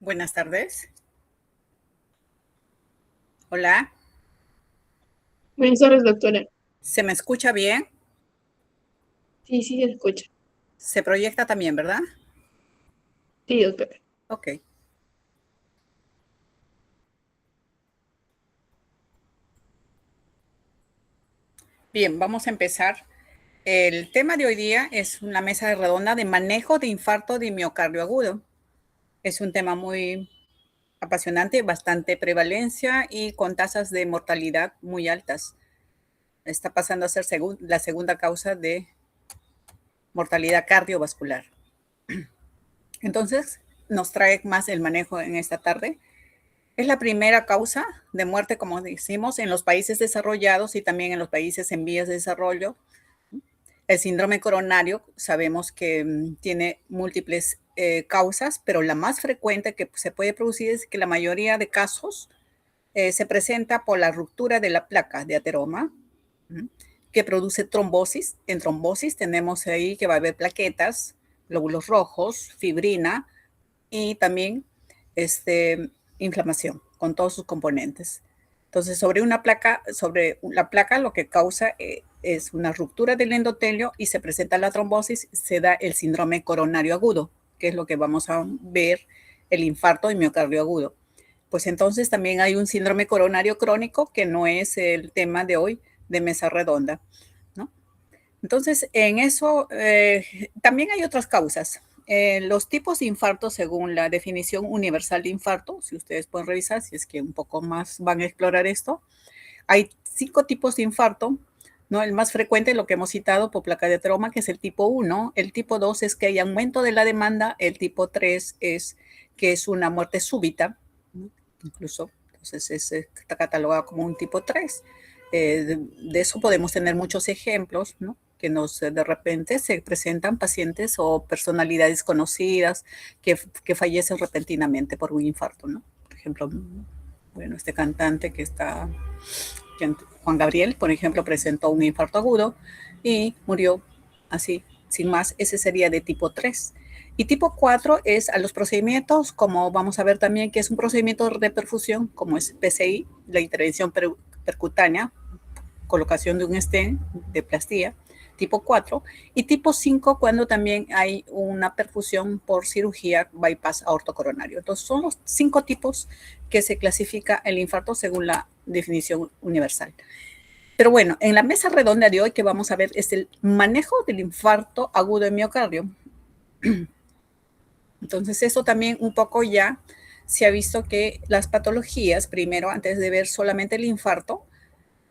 Buenas tardes. Hola, Buenas tardes, doctora. ¿se me escucha bien? Sí, sí, se escucha. Se proyecta también, ¿verdad? Sí, doctora. Ok. Bien, vamos a empezar. El tema de hoy día es una mesa redonda de manejo de infarto de miocardio agudo. Es un tema muy apasionante, bastante prevalencia y con tasas de mortalidad muy altas. Está pasando a ser la segunda causa de mortalidad cardiovascular. Entonces, nos trae más el manejo en esta tarde. Es la primera causa de muerte, como decimos, en los países desarrollados y también en los países en vías de desarrollo. El síndrome coronario sabemos que tiene múltiples causas, pero la más frecuente que se puede producir es que la mayoría de casos se presenta por la ruptura de la placa de ateroma, que produce trombosis. En trombosis tenemos ahí que va a haber plaquetas, glóbulos rojos, fibrina y también inflamación con todos sus componentes. Entonces, sobre la placa lo que causa es una ruptura del endotelio y se presenta la trombosis, se da el síndrome coronario agudo, que es lo que vamos a ver, el infarto de miocardio agudo. Pues entonces también hay un síndrome coronario crónico que no es el tema de hoy de mesa redonda, ¿no? Entonces, en eso también hay otras causas. Los tipos de infarto, según la definición universal de infarto, si ustedes pueden revisar, si es que un poco más van a explorar esto, hay 5 tipos de infarto, ¿no? El más frecuente, lo que hemos citado por placa de ateroma, que es el tipo 1. El tipo 2 es que hay aumento de la demanda. El tipo 3 es que es una muerte súbita, ¿no? Incluso, entonces está catalogado como un tipo 3. De eso podemos tener muchos ejemplos, ¿no? Que de repente se presentan pacientes o personalidades conocidas que fallecen repentinamente por un infarto, ¿no? Por ejemplo, bueno, este cantante Juan Gabriel, por ejemplo, presentó un infarto agudo y murió así, sin más. Ese sería de tipo 3. Y tipo 4 es a los procedimientos, como vamos a ver también, que es un procedimiento de perfusión, como es PCI, la intervención percutánea, colocación de un stent de plastía, tipo 4, y tipo 5 cuando también hay una perfusión por cirugía bypass aortocoronario. Entonces son los 5 tipos que se clasifica el infarto según la definición universal. Pero bueno, en la mesa redonda de hoy que vamos a ver es el manejo del infarto agudo de miocardio. Entonces eso también un poco ya se ha visto que las patologías, primero, antes de ver solamente el infarto,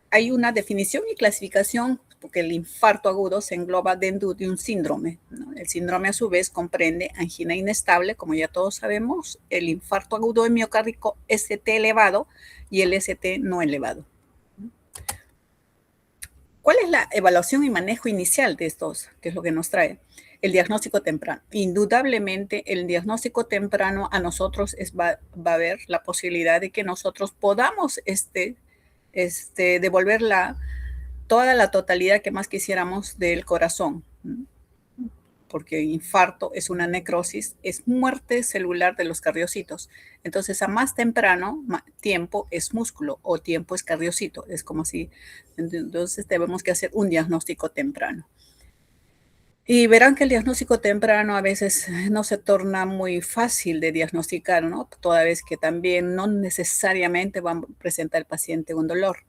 hay una definición y clasificación, porque el infarto agudo se engloba dentro de un síndrome, ¿no? El síndrome a su vez comprende angina inestable, como ya todos sabemos, el infarto agudo de miocárdico ST elevado y el ST no elevado. ¿Cuál es la evaluación y manejo inicial de estos? ¿Qué es lo que nos trae? El diagnóstico temprano. Indudablemente, el diagnóstico temprano a nosotros va a haber la posibilidad de que nosotros podamos devolver toda la totalidad que más quisiéramos del corazón, porque infarto es una necrosis, es muerte celular de los cardiocitos. Entonces, a más temprano tiempo es músculo o tiempo es cardiocito. Es como si, entonces debemos que hacer un diagnóstico temprano. Y verán que el diagnóstico temprano a veces no se torna muy fácil de diagnosticar, ¿no? Toda vez que también no necesariamente va a presentar el paciente un dolor.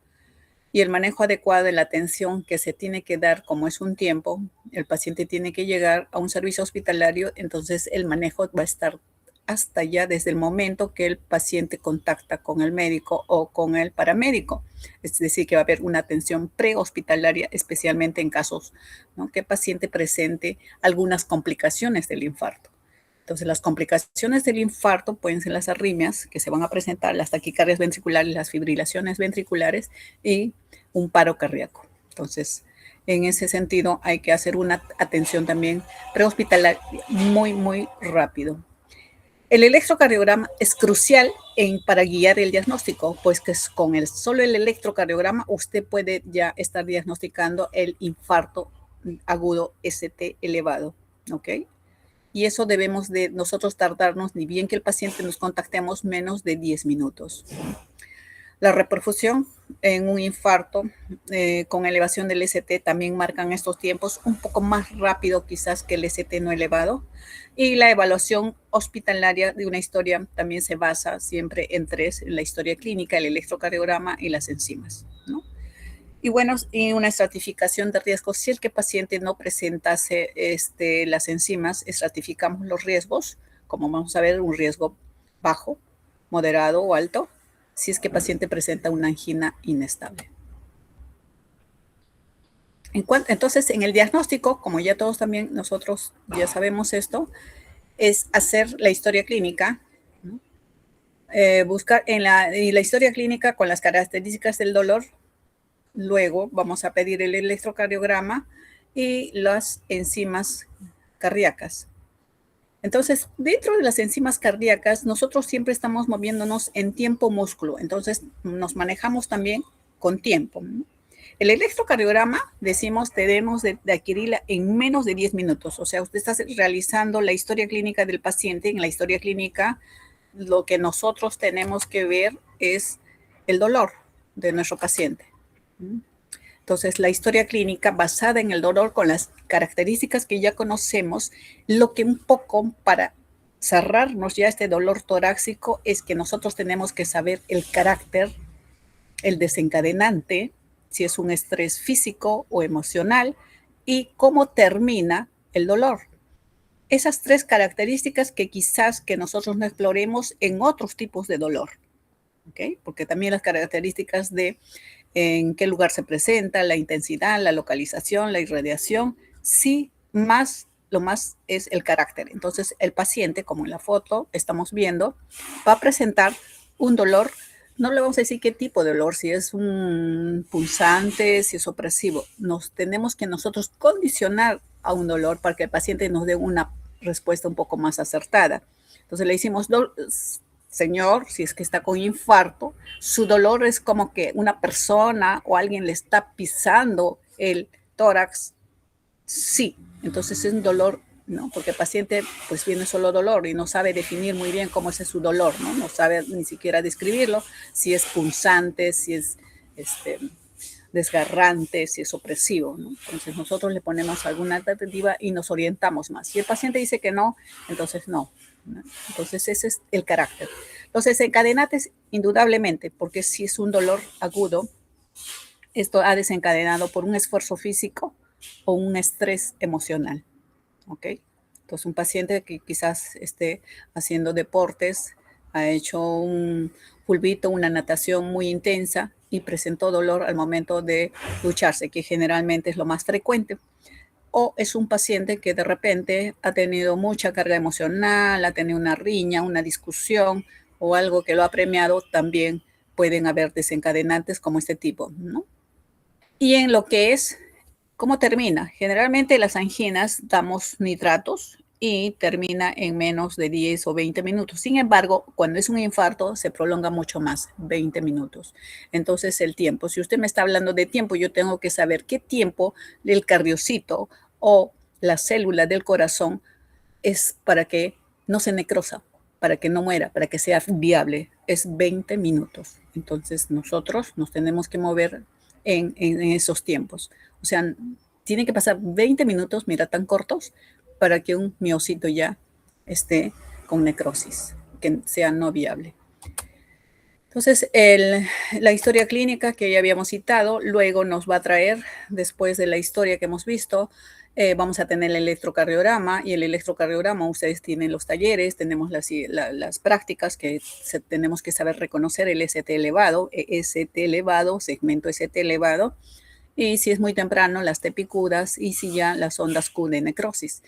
Y el manejo adecuado de la atención que se tiene que dar, como es un tiempo, el paciente tiene que llegar a un servicio hospitalario, entonces el manejo va a estar hasta ya desde el momento que el paciente contacta con el médico o con el paramédico. Es decir, que va a haber una atención prehospitalaria, especialmente en casos, ¿no?, que el paciente presente algunas complicaciones del infarto. Entonces, las complicaciones del infarto pueden ser las arritmias que se van a presentar, las taquicardias ventriculares, las fibrilaciones ventriculares y un paro cardíaco. Entonces, en ese sentido, hay que hacer una atención también prehospitalaria muy, muy rápido. El electrocardiograma es crucial para guiar el diagnóstico, pues que con solo el electrocardiograma usted puede ya estar diagnosticando el infarto agudo ST elevado, ¿ok? y eso debemos de nosotros tardarnos, ni bien que el paciente nos contactemos, menos de 10 minutos. La reperfusión en un infarto con elevación del ST también marcan estos tiempos un poco más rápido quizás que el ST no elevado. Y la evaluación hospitalaria de una historia también se basa siempre en tres: en la historia clínica, el electrocardiograma y las enzimas, ¿no? Y bueno, y una estratificación de riesgos. Si el que paciente no presentase las enzimas, estratificamos los riesgos, como vamos a ver, un riesgo bajo, moderado o alto, si es que el paciente presenta una angina inestable. Entonces, en el diagnóstico, como ya todos también nosotros ya sabemos esto, es hacer la historia clínica, ¿no? Buscar en la historia clínica con las características del dolor. Luego vamos a pedir el electrocardiograma y las enzimas cardíacas. Entonces, dentro de las enzimas cardíacas, nosotros siempre estamos moviéndonos en tiempo músculo. Entonces, nos manejamos también con tiempo, ¿no? El electrocardiograma, decimos, debemos de adquirirla en menos de 10 minutos. O sea, usted está realizando la historia clínica del paciente. En la historia clínica, lo que nosotros tenemos que ver es el dolor de nuestro paciente. Entonces, la historia clínica basada en el dolor con las características que ya conocemos, lo que un poco para cerrarnos ya este dolor torácico es que nosotros tenemos que saber el carácter, el desencadenante, si es un estrés físico o emocional, y cómo termina el dolor. Esas tres características que quizás que nosotros no exploremos en otros tipos de dolor, ¿ok? Porque también las características de en qué lugar se presenta, la intensidad, la localización, la irradiación, sí, lo más es el carácter. Entonces, el paciente, como en la foto estamos viendo, va a presentar un dolor. No le vamos a decir qué tipo de dolor, si es un punzante, si es opresivo. Nos tenemos que nosotros condicionar a un dolor para que el paciente nos dé una respuesta un poco más acertada. Entonces le decimos, señor, si es que está con infarto, su dolor es como que una persona o alguien le está pisando el tórax. Sí, entonces es un dolor, ¿no? Porque el paciente pues viene solo dolor y no sabe definir muy bien cómo es su dolor, ¿no? No sabe ni siquiera describirlo, si es punzante, si es desgarrante, si es opresivo, ¿no? Entonces nosotros le ponemos alguna alternativa y nos orientamos más. Si el paciente dice que no, entonces no, ¿no? Entonces ese es el carácter. Los desencadenantes, indudablemente, porque si es un dolor agudo, esto ha desencadenado por un esfuerzo físico o un estrés emocional, ¿ok? Entonces un paciente que quizás esté haciendo deportes, ha hecho un fulbito, una natación muy intensa y presentó dolor al momento de ducharse, que generalmente es lo más frecuente. O es un paciente que de repente ha tenido mucha carga emocional, ha tenido una riña, una discusión o algo que lo ha premiado, también pueden haber desencadenantes como este tipo, ¿no? Y en lo que es, ¿cómo termina? Generalmente las anginas damos nitratos y termina en menos de 10 o 20 minutos. Sin embargo, cuando es un infarto, se prolonga mucho más, 20 minutos. Entonces, el tiempo, si usted me está hablando de tiempo, yo tengo que saber qué tiempo el cardiocito o la célula del corazón es para que no se necrosa, para que no muera, para que sea viable. Es 20 minutos. Entonces, nosotros nos tenemos que mover en esos tiempos. O sea, tiene que pasar 20 minutos, mira, tan cortos, para que un miocito ya esté con necrosis, que sea no viable. Entonces, la historia clínica que ya habíamos citado, luego nos va a traer, después de la historia que hemos visto, vamos a tener el electrocardiograma, y el electrocardiograma, ustedes tienen los talleres, tenemos las prácticas que tenemos que saber reconocer el ST elevado, segmento ST elevado, y si es muy temprano, las T picudas, y si ya las ondas Q de necrosis.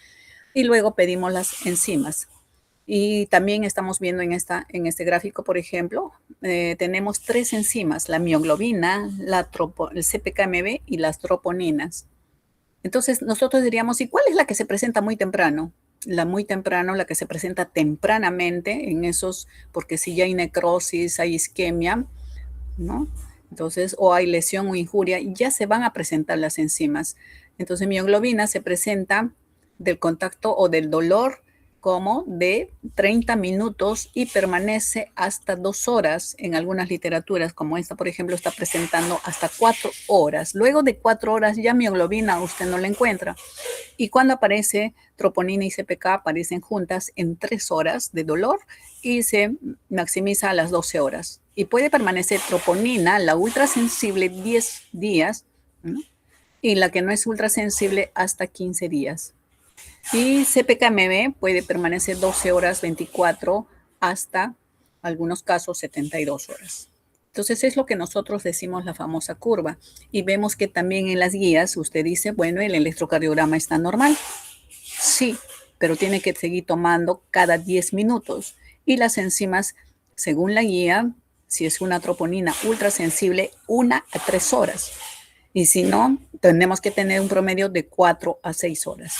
Y luego pedimos las enzimas. Y también estamos viendo en este gráfico, por ejemplo, tenemos 3 enzimas: la mioglobina, el CPKMB y las troponinas. Entonces, nosotros diríamos, ¿y cuál es la que se presenta muy temprano? La que se presenta tempranamente en esos, porque si ya hay necrosis, hay isquemia, ¿no? Entonces, o hay lesión o injuria, ya se van a presentar las enzimas. Entonces, mioglobina se presenta del contacto o del dolor como de 30 minutos y permanece hasta 2 horas. En algunas literaturas, como esta, por ejemplo, está presentando hasta 4 horas. Luego de 4 horas ya mioglobina usted no la encuentra. Y cuando aparece troponina y CPK aparecen juntas en 3 horas de dolor y se maximiza a las 12 horas. Y puede permanecer troponina, la ultrasensible, 10 días, ¿no? Y la que no es ultrasensible hasta 15 días. Y CPKMB puede permanecer 12 horas, 24 hasta algunos casos 72 horas. Entonces es lo que nosotros decimos la famosa curva. Y vemos que también en las guías usted dice, bueno, el electrocardiograma está normal. Sí, pero tiene que seguir tomando cada 10 minutos. Y las enzimas, según la guía, si es una troponina ultrasensible, 1 a 3 horas. Y si no, tenemos que tener un promedio de 4 a 6 horas.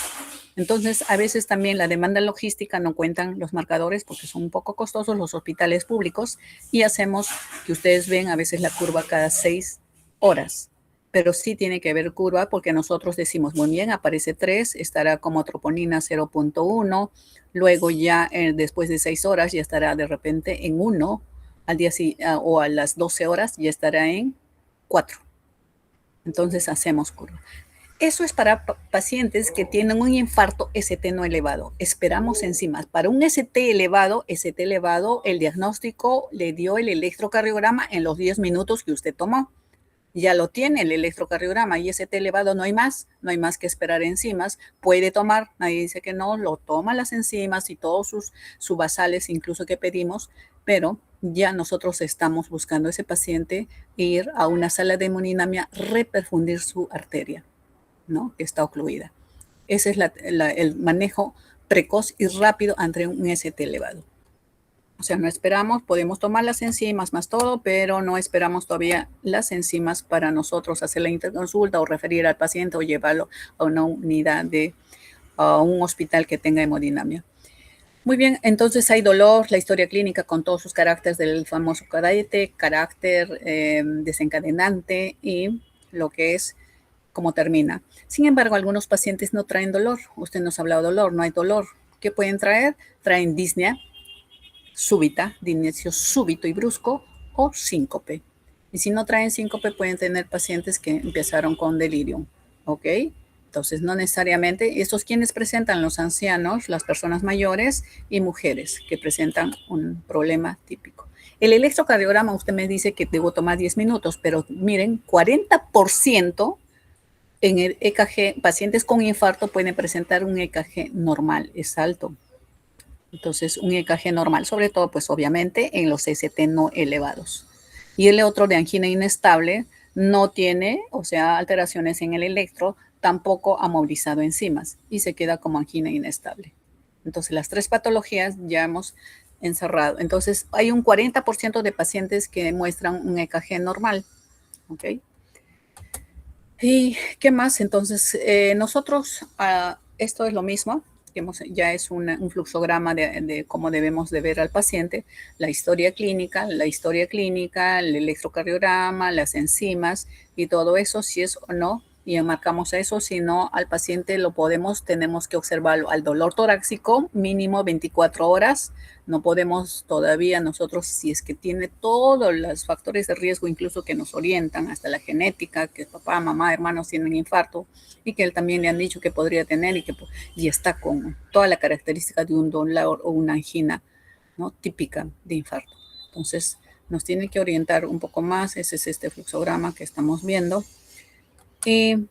Entonces, a veces también la demanda logística no cuentan los marcadores porque son un poco costosos los hospitales públicos y hacemos que ustedes ven a veces la curva cada 6 horas. Pero sí tiene que haber curva porque nosotros decimos, muy bien, aparece 3, estará como troponina 0.1, luego ya después de 6 horas ya estará de repente en 1, al día o a las 12 horas ya estará en 4. Entonces hacemos curva. Eso es para pacientes que tienen un infarto ST no elevado. Esperamos enzimas. Para un ST elevado, el diagnóstico le dio el electrocardiograma en los 10 minutos que usted tomó. Ya lo tiene el electrocardiograma y ST elevado no hay más que esperar enzimas. Puede tomar, nadie dice que no, lo toma las enzimas y todos sus basales incluso que pedimos, pero ya nosotros estamos buscando a ese paciente ir a una sala de hemodinamia, reperfundir su arteria, ¿no? Que está ocluida. Ese es el manejo precoz y rápido ante un ST elevado. O sea, no esperamos, podemos tomar las enzimas más todo, pero no esperamos todavía las enzimas para nosotros hacer la interconsulta o referir al paciente o llevarlo a una unidad a un hospital que tenga hemodinamia. Muy bien, entonces hay dolor, la historia clínica con todos sus caracteres del famoso carácter desencadenante y lo que es cómo termina. Sin embargo, algunos pacientes no traen dolor. Usted nos ha hablado de dolor, no hay dolor. ¿Qué pueden traer? Traen disnea súbita, de inicio súbito y brusco, o síncope. Y si no traen síncope, pueden tener pacientes que empezaron con delirium, ¿ok? Entonces, no necesariamente, estos quienes presentan los ancianos, las personas mayores y mujeres que presentan un problema típico. El electrocardiograma, usted me dice que debo tomar 10 minutos, pero miren, 40% en el EKG, pacientes con infarto pueden presentar un EKG normal, es alto. Entonces, un EKG normal, sobre todo, pues obviamente en los ST no elevados. Y el otro de angina inestable no tiene, o sea, alteraciones en el electro, tampoco ha movilizado enzimas y se queda como angina inestable. Entonces, las 3 patologías ya hemos encerrado. Entonces, hay un 40% de pacientes que muestran un EKG normal. ¿Ok? ¿Y qué más? Entonces, nosotros, esto es lo mismo. Ya es un fluxograma de cómo debemos de ver al paciente, la historia clínica, el electrocardiograma, las enzimas y todo eso, si es o no, y enmarcamos eso, si no, al paciente tenemos que observarlo al dolor torácico, mínimo 24 horas, no podemos todavía nosotros, si es que tiene todos los factores de riesgo, incluso que nos orientan, hasta la genética, que papá, mamá, hermanos tienen infarto, y que él también le han dicho que podría tener y está con toda la característica de un dolor o una angina, ¿no? Típica de infarto. Entonces, nos tiene que orientar un poco más. Ese es este fluxograma que estamos viendo. Y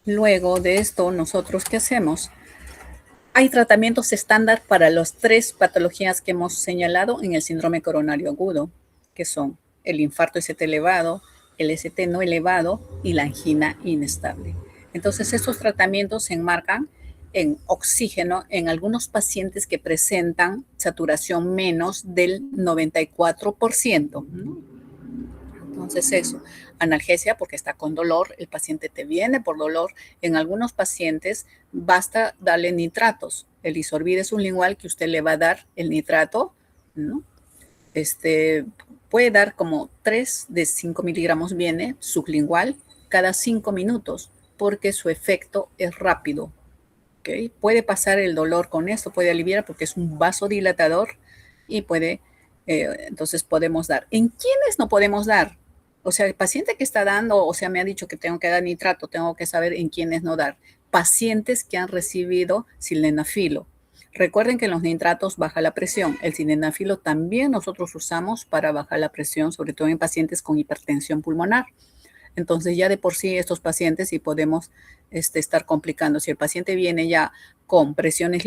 luego de esto, ¿nosotros qué hacemos? Hay tratamientos estándar para las 3 patologías que hemos señalado en el síndrome coronario agudo, que son el infarto ST elevado, el ST no elevado y la angina inestable. Entonces, estos tratamientos se enmarcan en oxígeno en algunos pacientes que presentan saturación menos del 94%. Entonces eso, analgesia porque está con dolor, el paciente te viene por dolor. En algunos pacientes basta darle nitratos. El Isorbid es un lingual que usted le va a dar el nitrato, ¿no? Puede dar como 3 de 5 miligramos viene sublingual cada 5 minutos porque su efecto es rápido. ¿ok? Puede pasar el dolor con esto, puede aliviar porque es un vasodilatador y puede, entonces podemos dar. ¿En quiénes no podemos dar? O sea, el paciente que está dando, o sea, me ha dicho que tengo que dar nitrato, tengo que saber en quiénes no dar. Pacientes que han recibido sildenafilo. Recuerden que los nitratos baja la presión. El sildenafilo también nosotros usamos para bajar la presión, sobre todo en pacientes con hipertensión pulmonar. Entonces ya de por sí estos pacientes sí podemos estar complicando. Si el paciente viene ya con presiones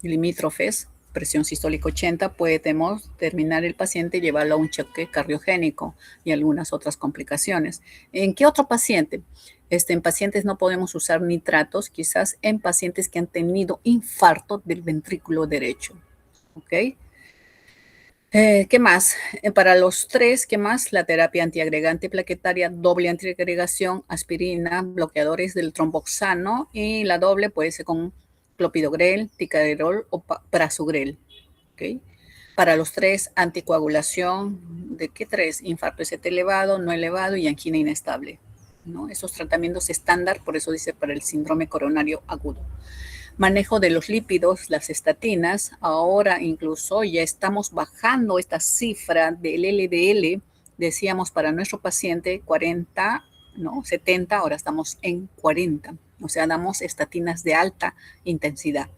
limítrofes, presión sistólica 80, podemos terminar el paciente y llevarlo a un choque cardiogénico y algunas otras complicaciones. ¿En qué otro paciente? En pacientes no podemos usar nitratos, quizás en pacientes que han tenido infarto del ventrículo derecho. ¿Ok? ¿Qué más? Para los tres, ¿qué más? La terapia antiagregante plaquetaria, doble antiagregación, aspirina, bloqueadores del tromboxano y la doble puede ser con clopidogrel, ticagrelor o prasugrel. ¿Okay? Para los tres, anticoagulación, ¿de qué tres? Infarto ST elevado, no elevado y angina inestable, ¿no? Esos tratamientos estándar, por eso dice para el síndrome coronario agudo. Manejo de los lípidos, las estatinas. Ahora incluso ya estamos bajando esta cifra del LDL. Decíamos para nuestro paciente 40, no, 70, ahora estamos en 40. O sea, damos estatinas de alta intensidad.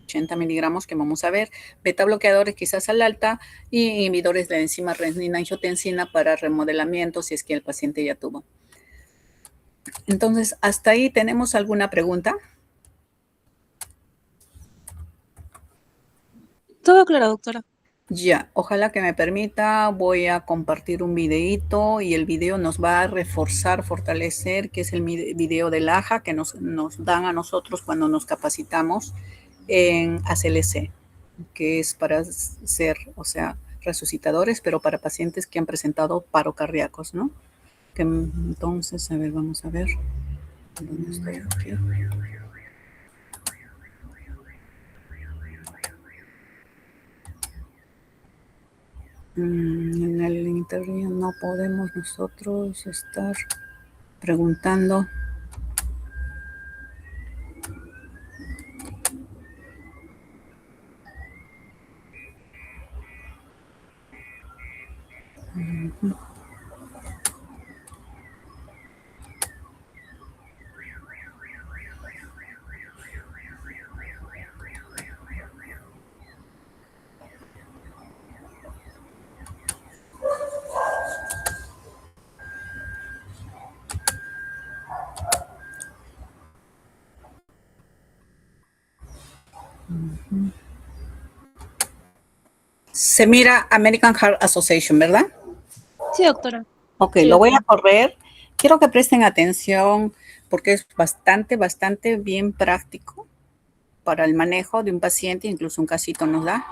80 miligramos que vamos a ver, beta bloqueadores quizás al alta y inhibidores de la enzima renina-angiotensina para remodelamiento si es que el paciente ya tuvo. Entonces, ¿hasta ahí tenemos alguna pregunta? Todo claro, doctora. Ya, ojalá que me permita, voy a compartir un videíto y el video nos va a reforzar, fortalecer, que es el video del AJA que nos dan a nosotros cuando nos capacitamos en ACLC, que es para ser, o sea, resucitadores, pero para pacientes que han presentado paro cardíacos, ¿no? Que, entonces, a ver, vamos a ver. ¿Dónde estoy aquí? En el interview no podemos nosotros estar preguntando. Se mira American Heart Association, ¿verdad? Sí, doctora. Ok, Sí, lo voy a doctora. correr. Quiero que presten atención porque es bastante bien práctico para el manejo de un paciente, incluso un casito nos da.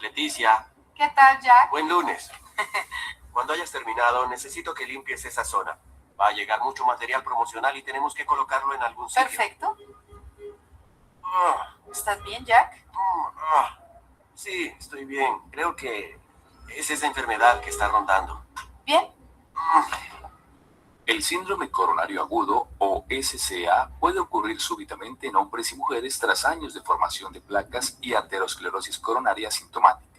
Leticia. ¿Qué tal, Jack? Buen lunes. Cuando hayas terminado, necesito que limpies esa zona. Va a llegar mucho material promocional y tenemos que colocarlo en algún sitio. Perfecto. Ah, ¿Estás bien, Jack? sí, estoy bien. Creo que es esa enfermedad que está rondando. ¿Bien? El síndrome coronario agudo, o SCA, puede ocurrir súbitamente en hombres y mujeres tras años de formación de placas y aterosclerosis coronaria sintomática.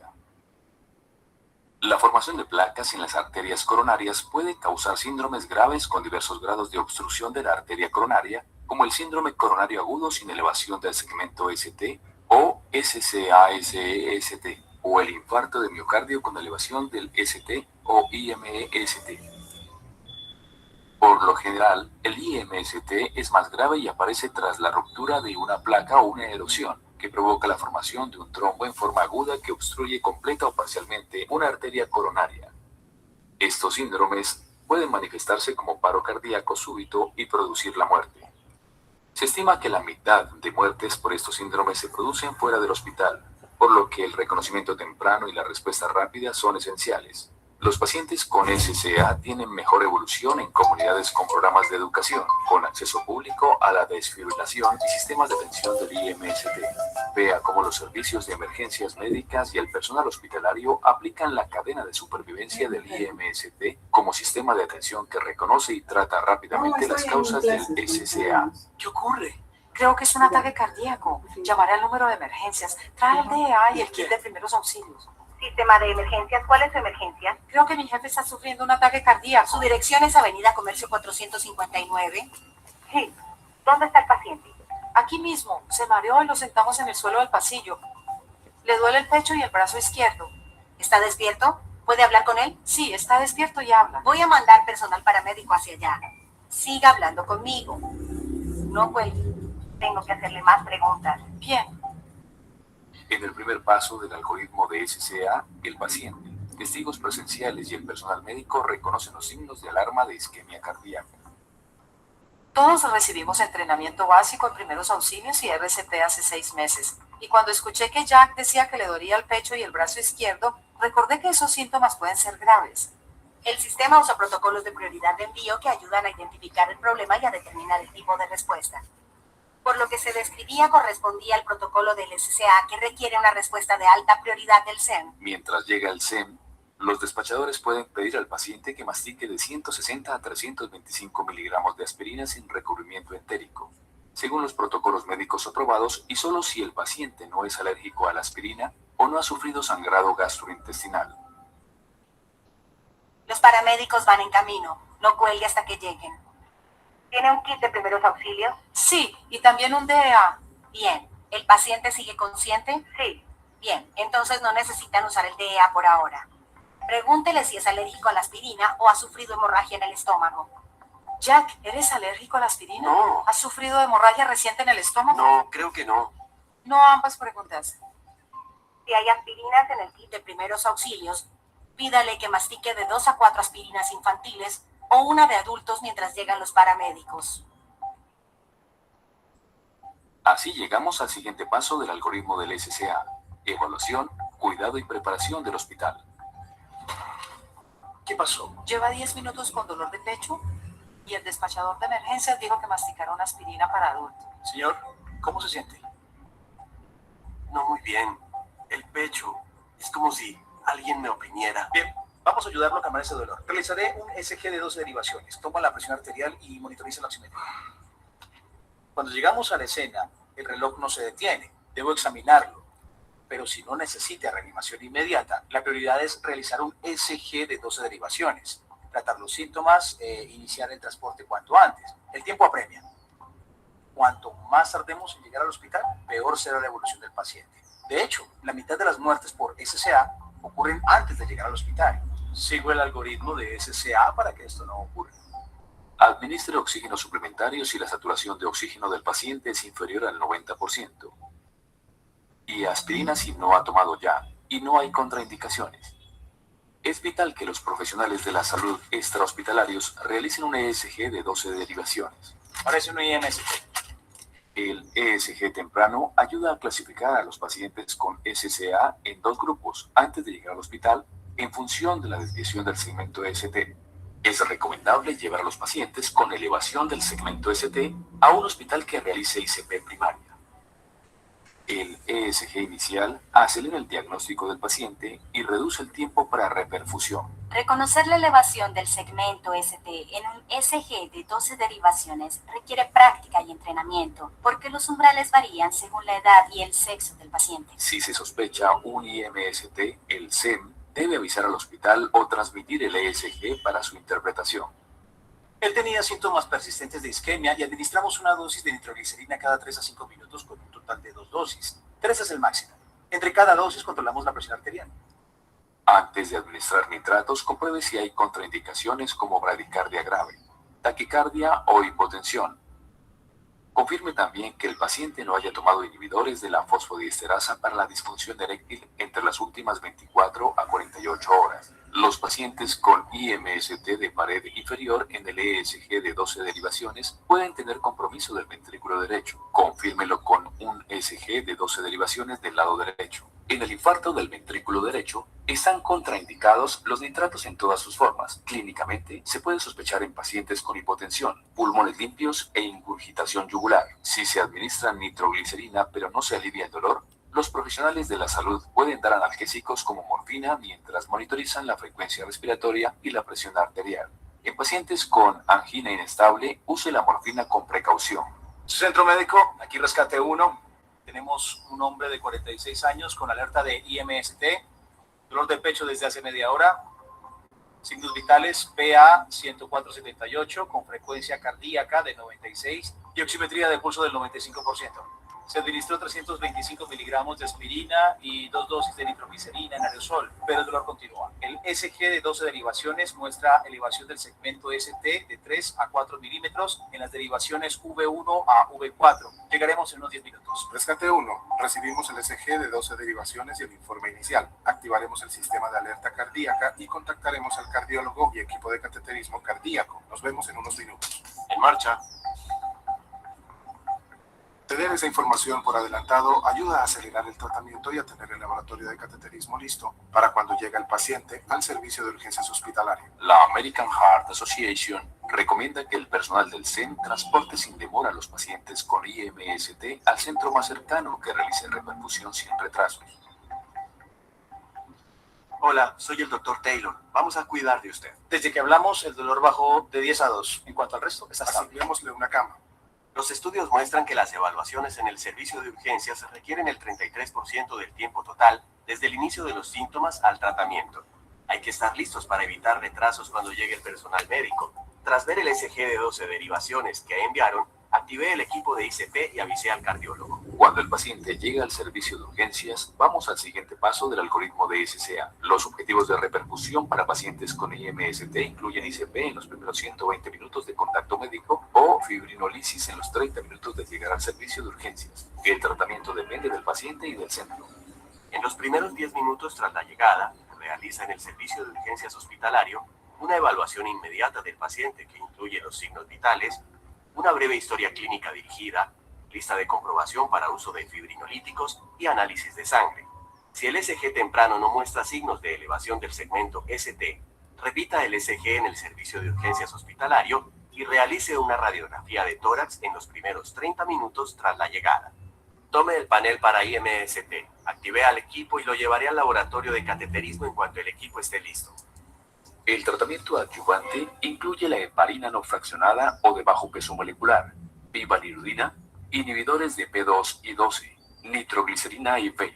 La formación de placas en las arterias coronarias puede causar síndromes graves con diversos grados de obstrucción de la arteria coronaria, como el síndrome coronario agudo sin elevación del segmento ST, o SCA-SEST, o el infarto de miocardio con elevación del ST o IME-ST. Por lo general, el IMST es más grave y aparece tras la ruptura de una placa o una erosión, que provoca la formación de un trombo en forma aguda que obstruye completa o parcialmente una arteria coronaria. Estos síndromes pueden manifestarse como paro cardíaco súbito y producir la muerte. Se estima que la mitad de muertes por estos síndromes se producen fuera del hospital, por lo que el reconocimiento temprano y la respuesta rápida son esenciales. Los pacientes con SCA tienen mejor evolución en comunidades con programas de educación, con acceso público a la desfibrilación y sistemas de atención del IMST. Vea cómo los servicios de emergencias médicas y el personal hospitalario aplican la cadena de supervivencia del IMST como sistema de atención que reconoce y trata rápidamente las causas del SCA. ¿Qué ocurre? Creo que es un ataque cardíaco. Llamaré al número de emergencias. Trae el DEA y el kit de primeros auxilios. Sistema de emergencias, ¿cuál es su emergencia? Creo que mi jefe está sufriendo un ataque cardíaco. Su dirección es Avenida Comercio 459. Sí. ¿Dónde está el paciente? Aquí mismo. Se mareó y lo sentamos en el suelo del pasillo. Le duele el pecho y el brazo izquierdo. ¿Está despierto? ¿Puede hablar con él? Sí, está despierto y habla. Voy a mandar personal paramédico hacia allá. Siga hablando conmigo. No cuelgue. Tengo que hacerle más preguntas. Bien. En el primer paso del algoritmo de SCA, el paciente, testigos presenciales y el personal médico reconocen los signos de alarma de isquemia cardíaca. Todos recibimos entrenamiento básico en primeros auxilios y RCP hace 6 meses. Y cuando escuché que Jack decía que le dolía el pecho y el brazo izquierdo, recordé que esos síntomas pueden ser graves. El sistema usa protocolos de prioridad de envío que ayudan a identificar el problema y a determinar el tipo de respuesta. Por lo que se describía correspondía al protocolo del SCA que requiere una respuesta de alta prioridad del SEM. Mientras llega el SEM, los despachadores pueden pedir al paciente que mastique de 160 a 325 miligramos de aspirina sin recubrimiento entérico, según los protocolos médicos aprobados y solo si el paciente no es alérgico a la aspirina o no ha sufrido sangrado gastrointestinal. Los paramédicos van en camino. No cuelgue hasta que lleguen. ¿Tiene un kit de primeros auxilios? Sí, y también un DEA. Bien. ¿El paciente sigue consciente? Sí. Bien, entonces no necesitan usar el DEA por ahora. Pregúntele si es alérgico a la aspirina o ha sufrido hemorragia en el estómago. Jack, ¿eres alérgico a la aspirina? No. ¿Has sufrido hemorragia reciente en el estómago? No, creo que no. No, ambas preguntas. Si hay aspirinas en el kit de primeros auxilios, pídale que mastique de 2 a 4 aspirinas infantiles o una de adultos mientras llegan los paramédicos. Así llegamos al siguiente paso del algoritmo del SCA: evaluación, cuidado y preparación del hospital. ¿Qué pasó? Lleva 10 minutos con dolor de pecho y el despachador de emergencias dijo que masticara una aspirina para adultos. Señor, ¿cómo se siente? No muy bien. El pecho. Es como si alguien me oprimiera. Bien, vamos a ayudarlo a calmar ese dolor. Realizaré un ECG de 12 derivaciones. Toma la presión arterial y monitoriza la oximetría. Cuando llegamos a la escena, el reloj no se detiene. Debo examinarlo. Pero si no necesita reanimación inmediata, la prioridad es realizar un ECG de 12 derivaciones. Tratar los síntomas e iniciar el transporte cuanto antes. El tiempo apremia. Cuanto más tardemos en llegar al hospital, peor será la evolución del paciente. De hecho, la mitad de las muertes por SCA ocurren antes de llegar al hospital. Sigo el algoritmo de SCA para que esto no ocurra. Administre oxígeno suplementario si la saturación de oxígeno del paciente es inferior al 90%. Y aspirina si no ha tomado ya y no hay contraindicaciones. Es vital que los profesionales de la salud extrahospitalarios realicen un ESG de 12 derivaciones. Parece un IMST. El ESG temprano ayuda a clasificar a los pacientes con SCA en 2 grupos antes de llegar al hospital en función de la desviación del segmento ST. Es recomendable llevar a los pacientes con elevación del segmento ST a un hospital que realice ICP primaria. El ESG inicial acelera el diagnóstico del paciente y reduce el tiempo para reperfusión. Reconocer la elevación del segmento ST en un ECG de 12 derivaciones requiere práctica y entrenamiento, porque los umbrales varían según la edad y el sexo del paciente. Si se sospecha un IMST, el SEM debe avisar al hospital o transmitir el ESG para su interpretación. Él tenía síntomas persistentes de isquemia y administramos una dosis de nitroglicerina cada 3 a 5 minutos con un total de 2 dosis. 3 es el máximo. Entre cada dosis controlamos la presión arterial. Antes de administrar nitratos, compruebe si hay contraindicaciones como bradicardia grave, taquicardia o hipotensión. Confirme también que el paciente no haya tomado inhibidores de la fosfodiesterasa para la disfunción eréctil entre las últimas 24 a 48 horas. Los pacientes con IMST de pared inferior en el ESG de 12 derivaciones pueden tener compromiso del ventrículo derecho. Confírmelo con un ESG de 12 derivaciones del lado derecho. En el infarto del ventrículo derecho están contraindicados los nitratos en todas sus formas. Clínicamente se puede sospechar en pacientes con hipotensión, pulmones limpios e ingurgitación yugular. Si se administra nitroglicerina pero no se alivia el dolor, los profesionales de la salud pueden dar analgésicos como morfina mientras monitorizan la frecuencia respiratoria y la presión arterial. En pacientes con angina inestable, use la morfina con precaución. Centro médico, aquí rescate 1. Tenemos un hombre de 46 años con alerta de IMST, dolor de pecho desde hace media hora, signos vitales PA 104/78 con frecuencia cardíaca de 96 y oximetría de pulso del 95%. Se administró 325 miligramos de aspirina y 2 dosis de nitroglicerina en aerosol, pero el dolor continúa. El SG de 12 derivaciones muestra elevación del segmento ST de 3 a 4 milímetros en las derivaciones V1 a V4. Llegaremos en unos 10 minutos. Rescate 1. Recibimos el SG de 12 derivaciones y el informe inicial. Activaremos el sistema de alerta cardíaca y contactaremos al cardiólogo y equipo de cateterismo cardíaco. Nos vemos en unos minutos. En marcha. Tener esa información por adelantado ayuda a acelerar el tratamiento y a tener el laboratorio de cateterismo listo para cuando llega el paciente al servicio de urgencias hospitalarias. La American Heart Association recomienda que el personal del CEN transporte sin demora a los pacientes con IMST al centro más cercano que realice reperfusión sin retrasos. Hola, soy el doctor Taylor. Vamos a cuidar de usted. Desde que hablamos, el dolor bajó de 10 a 2. En cuanto al resto, está estable. Asignémosle una cama. Los estudios muestran que las evaluaciones en el servicio de urgencias requieren el 33% del tiempo total desde el inicio de los síntomas al tratamiento. Hay que estar listos para evitar retrasos cuando llegue el personal médico. Tras ver el SG de 12 derivaciones que enviaron, activé el equipo de ICP y avisé al cardiólogo. Cuando el paciente llega al servicio de urgencias, vamos al siguiente paso del algoritmo de SCA. Los objetivos de repercusión para pacientes con IMST incluyen ICP en los primeros 120 minutos de contacto médico o fibrinolisis en los 30 minutos de llegar al servicio de urgencias. El tratamiento depende del paciente y del centro. En los primeros 10 minutos tras la llegada, se realiza en el servicio de urgencias hospitalario una evaluación inmediata del paciente que incluye los signos vitales, una breve historia clínica dirigida, lista de comprobación para uso de fibrinolíticos y análisis de sangre. Si el SG temprano no muestra signos de elevación del segmento ST, repita el SG en el servicio de urgencias hospitalario y realice una radiografía de tórax en los primeros 30 minutos tras la llegada. Tome el panel para IMST, active al equipo y lo llevaré al laboratorio de cateterismo en cuanto el equipo esté listo. El tratamiento adyuvante incluye la heparina no fraccionada o de bajo peso molecular, bivalirudina, inhibidores de P2 y 12, nitroglicerina IV,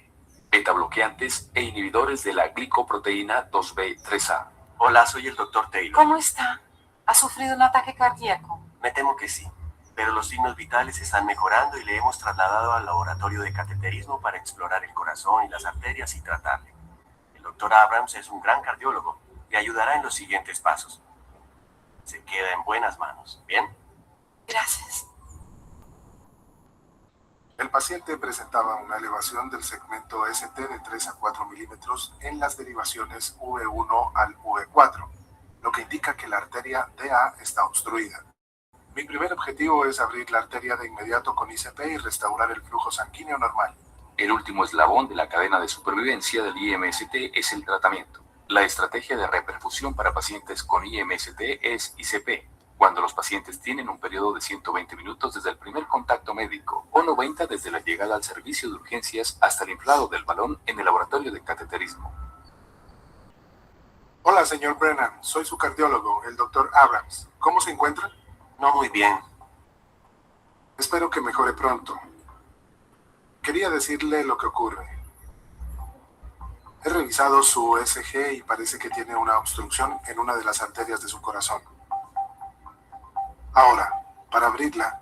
beta-bloqueantes e inhibidores de la glicoproteína 2B3A. Hola, soy el doctor Taylor. ¿Cómo está? ¿Ha sufrido un ataque cardíaco? Me temo que sí, pero los signos vitales están mejorando y le hemos trasladado al laboratorio de cateterismo para explorar el corazón y las arterias y tratarle. El doctor Abrams es un gran cardiólogo y ayudará en los siguientes pasos. Se queda en buenas manos. ¿Bien? Gracias. El paciente presentaba una elevación del segmento ST de 3 a 4 milímetros en las derivaciones V1 al V4, lo que indica que la arteria DA está obstruida. Mi primer objetivo es abrir la arteria de inmediato con ICP y restaurar el flujo sanguíneo normal. El último eslabón de la cadena de supervivencia del IMST es el tratamiento. La estrategia de reperfusión para pacientes con IMST es ICP, cuando los pacientes tienen un periodo de 120 minutos desde el primer contacto médico o 90 desde la llegada al servicio de urgencias hasta el inflado del balón en el laboratorio de cateterismo. Hola, señor Brennan. Soy su cardiólogo, el doctor Abrams. ¿Cómo se encuentra? No muy bien. Espero que mejore pronto. Quería decirle lo que ocurre. He revisado su SG y parece que tiene una obstrucción en una de las arterias de su corazón. Ahora, para abrirla,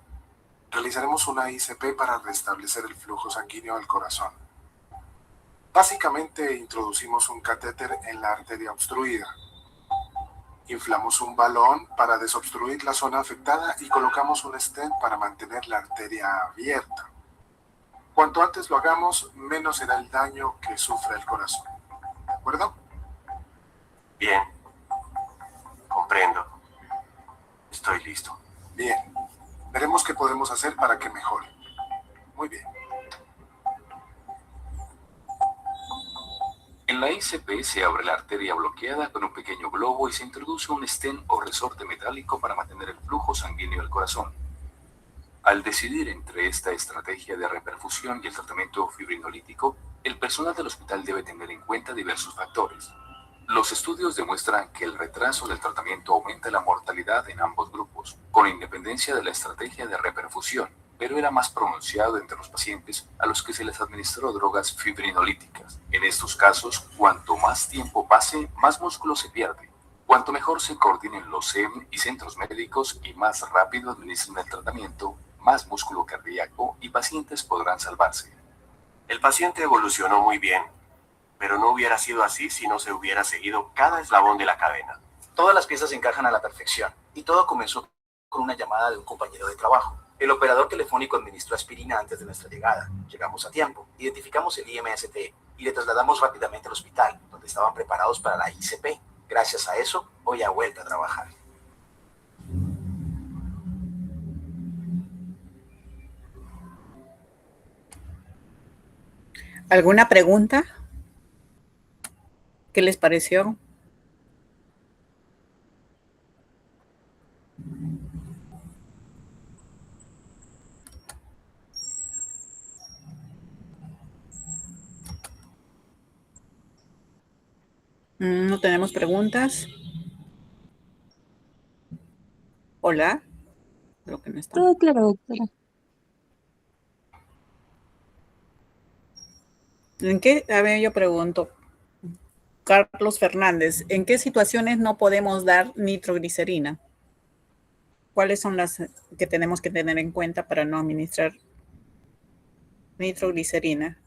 realizaremos una ICP para restablecer el flujo sanguíneo al corazón. Básicamente, introducimos un catéter en la arteria obstruida. Inflamos un balón para desobstruir la zona afectada y colocamos un stent para mantener la arteria abierta. Cuanto antes lo hagamos, menos será el daño que sufre el corazón. ¿De acuerdo? Bien. Comprendo. Estoy listo. Bien. Veremos qué podemos hacer para que mejore. Muy bien. En la ICP se abre la arteria bloqueada con un pequeño globo y se introduce un stent o resorte metálico para mantener el flujo sanguíneo al corazón. Al decidir entre esta estrategia de reperfusión y el tratamiento fibrinolítico, el personal del hospital debe tener en cuenta diversos factores. Los estudios demuestran que el retraso del tratamiento aumenta la mortalidad en ambos grupos, con independencia de la estrategia de reperfusión, pero era más pronunciado entre los pacientes a los que se les administró drogas fibrinolíticas. En estos casos, cuanto más tiempo pase, más músculo se pierde. Cuanto mejor se coordinen los CEM y centros médicos y más rápido administren el tratamiento, más músculo cardíaco y pacientes podrán salvarse. El paciente evolucionó muy bien, pero no hubiera sido así si no se hubiera seguido cada eslabón de la cadena. Todas las piezas encajan a la perfección y todo comenzó con una llamada de un compañero de trabajo. El operador telefónico administró aspirina antes de nuestra llegada. Llegamos a tiempo, identificamos el IMST y le trasladamos rápidamente al hospital, donde estaban preparados para la ICP. Gracias a eso, hoy ha vuelto a trabajar. ¿Alguna pregunta? ¿Qué les pareció? No tenemos preguntas. Hola. Creo que no está. Todo claro, doctora. ¿En qué? A ver, yo pregunto. Carlos Fernández, ¿en qué situaciones no podemos dar nitroglicerina? ¿Cuáles son las que tenemos que tener en cuenta para no administrar nitroglicerina?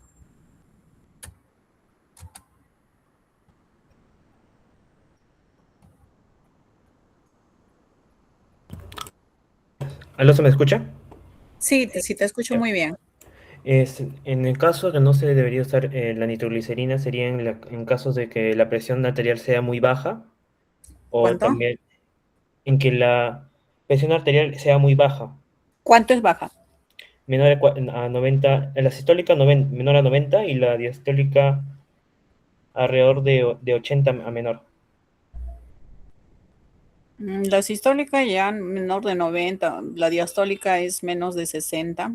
¿Aló, se me escucha? Sí, te escucho muy bien. En el caso que no se debería usar la nitroglicerina sería en casos de que la presión arterial sea muy baja o ¿Cuánto? también en que la presión arterial sea muy baja, ¿Cuánto es baja? menor a 90, la sistólica menor a 90 y la diastólica alrededor de 80 a menor. La sistólica ya menor de 90, la diastólica es menos de 60,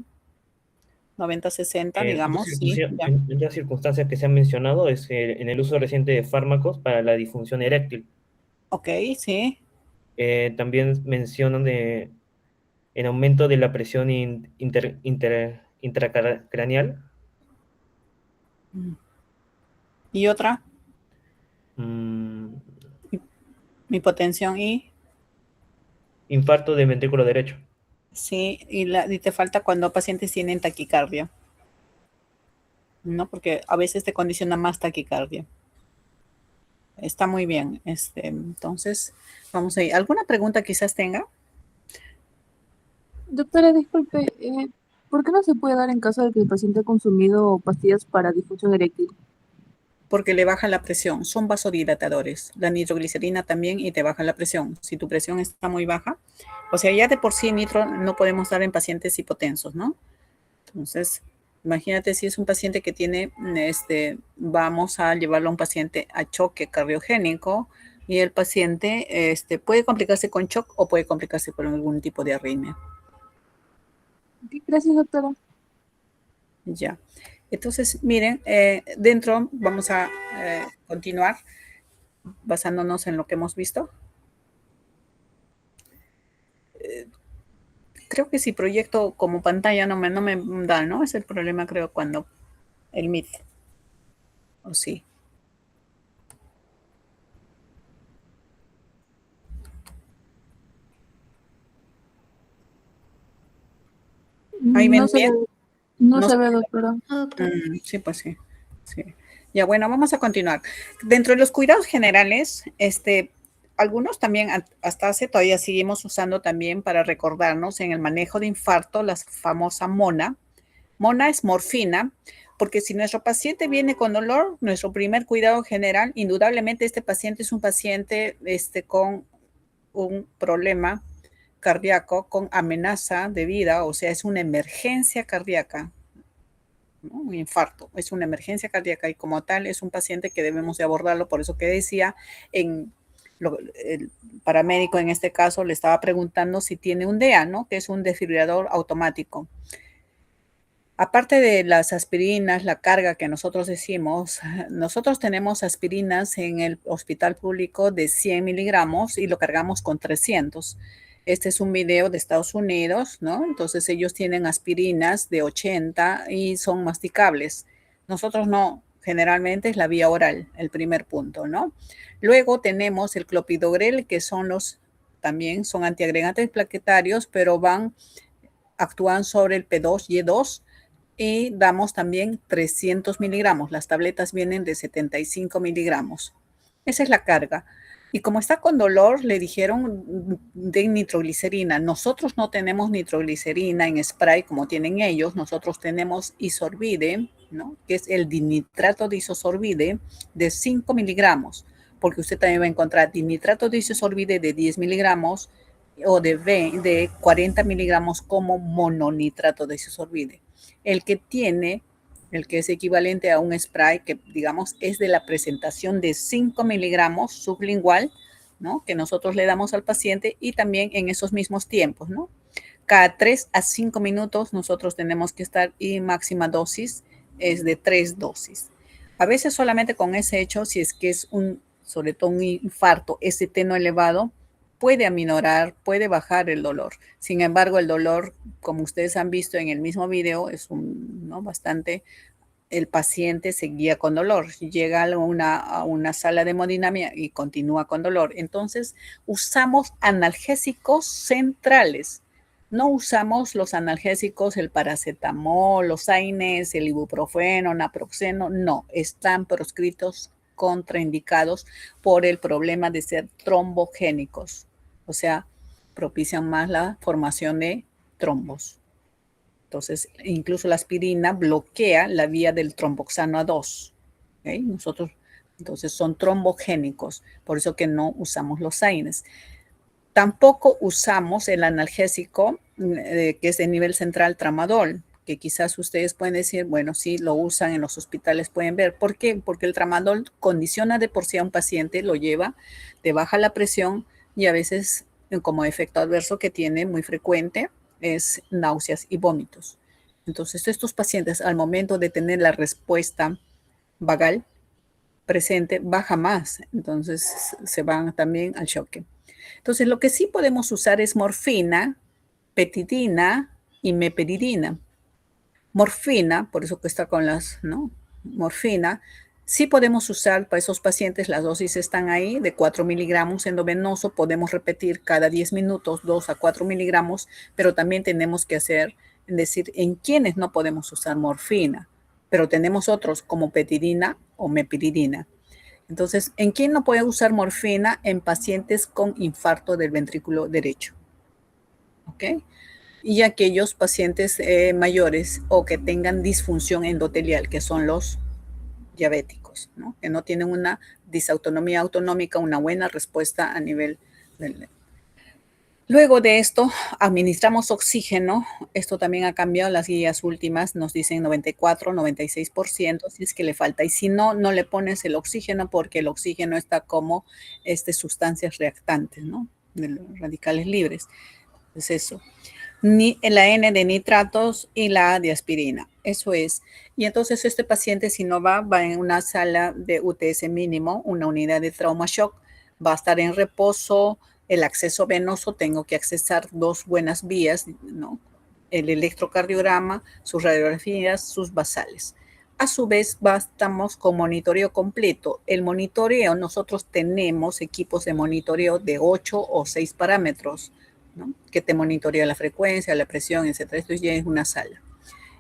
90-60, digamos, sí, ya. En otras circunstancias que se han mencionado es en el uso reciente de fármacos para la disfunción eréctil. Ok, sí. También mencionan en aumento de la presión intracraneal. ¿Y otra? Mm, Hipotensión y... Infarto del ventrículo derecho. Sí, y te falta cuando pacientes tienen taquicardia, ¿no? Porque a veces te condiciona más taquicardia. Está muy bien. Entonces, vamos a ir. ¿Alguna pregunta quizás tenga? Doctora, disculpe, ¿por qué no se puede dar en caso de que el paciente ha consumido pastillas para disfunción eréctil? Porque le baja la presión. Son vasodilatadores. La nitroglicerina también y te baja la presión. Si tu presión está muy baja, o sea, ya de por sí nitro no podemos dar en pacientes hipotensos, ¿no? Entonces, imagínate si es un paciente que tiene, vamos a llevarlo a un paciente a choque cardiogénico y el paciente puede complicarse con shock o puede complicarse con algún tipo de arritmia. Gracias, doctora. Ya. Entonces, miren, dentro vamos a continuar basándonos en lo que hemos visto. Creo que si proyecto como pantalla no me da, ¿no? Es el problema, creo, cuando el Meet. ¿O sí? ¿Ahí ven bien? No se ve, doctora. Sí, pues sí. Sí. Ya, bueno, vamos a continuar. Dentro de los cuidados generales, algunos también hasta hace todavía seguimos usando también para recordarnos en el manejo de infarto la famosa MONA. MONA es morfina, porque si nuestro paciente viene con dolor, nuestro primer cuidado general, indudablemente este paciente es un paciente con un problema cardíaco, con amenaza de vida, o sea, es una emergencia cardíaca. ¿no? Un infarto, es una emergencia cardíaca y como tal es un paciente que debemos de abordarlo. Por eso que decía, el paramédico en este caso le estaba preguntando si tiene un DEA, ¿no? Que es un desfibrilador automático. Aparte de las aspirinas, la carga que nosotros decimos, nosotros tenemos aspirinas en el hospital público de 100 miligramos y lo cargamos con 300. Este es un video de Estados Unidos, ¿no? Entonces ellos tienen aspirinas de 80 y son masticables. Nosotros no, generalmente es la vía oral, el primer punto, ¿no? Luego tenemos el clopidogrel, que también son antiagregantes plaquetarios, pero actúan sobre el P2Y2 y damos también 300 miligramos. Las tabletas vienen de 75 miligramos. Esa es la carga. Y como está con dolor, le dijeron de nitroglicerina. Nosotros no tenemos nitroglicerina en spray como tienen ellos. Nosotros tenemos isorbide, ¿no? Que es el dinitrato de isosorbide de 5 miligramos. Porque usted también va a encontrar dinitrato de isosorbide de 10 miligramos o de 40 miligramos como mononitrato de isosorbide. El que es equivalente a un spray que, digamos, es de la presentación de 5 miligramos sublingual, ¿no? Que nosotros le damos al paciente y también en esos mismos tiempos, ¿no? Cada 3 a 5 minutos nosotros tenemos que estar y máxima dosis es de 3 dosis. A veces solamente con ese hecho, si es que es sobre todo un infarto, ese teno elevado, puede aminorar, puede bajar el dolor. Sin embargo, el dolor, como ustedes han visto en el mismo video, es bastante, el paciente seguía con dolor. Llega a una sala de hemodinamia y continúa con dolor. Entonces, usamos analgésicos centrales. No usamos los analgésicos, el paracetamol, los AINES, el ibuprofeno, naproxeno. No, están proscritos, contraindicados por el problema de ser trombogénicos. O sea, propician más la formación de trombos. Entonces, incluso la aspirina bloquea la vía del tromboxano A2. ¿Okay? Entonces, son trombogénicos, por eso que no usamos los AINES. Tampoco usamos el analgésico que es de nivel central tramadol, que quizás ustedes pueden decir, bueno, sí, lo usan en los hospitales, pueden ver. ¿Por qué? Porque el tramadol condiciona de por sí a un paciente, lo lleva, te baja la presión y a veces como efecto adverso que tiene muy frecuente es náuseas y vómitos. Entonces, estos pacientes al momento de tener la respuesta vagal presente, baja más. Entonces, se van también al choque. Entonces, lo que sí podemos usar es morfina, petidina y meperidina. Morfina, por eso que está con morfina, sí podemos usar para esos pacientes, las dosis están ahí, de 4 miligramos endovenoso, podemos repetir cada 10 minutos 2 a 4 miligramos, pero también tenemos que decir en quienes no podemos usar morfina, pero tenemos otros como petidina o mepiridina. Entonces, ¿en quién no puede usar morfina? En pacientes con infarto del ventrículo derecho. ¿Ok? Y aquellos pacientes mayores o que tengan disfunción endotelial, que son los diabéticos, ¿no? Que no tienen una disautonomía autonómica, una buena respuesta a nivel del... Luego de esto, administramos oxígeno. Esto también ha cambiado. Las guías últimas nos dicen 94, 96%, si es que le falta. Y si no, no le pones el oxígeno porque el oxígeno está como sustancias reactantes, ¿no? De los radicales libres. Es eso. La N de nitratos y la A de aspirina. Eso es. Y entonces este paciente, si no va en una sala de UTS mínimo, una unidad de trauma shock, va a estar en reposo. El acceso venoso, tengo que accesar 2 buenas vías, ¿no? El electrocardiograma, sus radiografías, sus basales. A su vez, estamos con monitoreo completo. El monitoreo, nosotros tenemos equipos de monitoreo de 8 o 6 parámetros, ¿no? Que te monitorea la frecuencia, la presión, etc. Esto ya es una sala.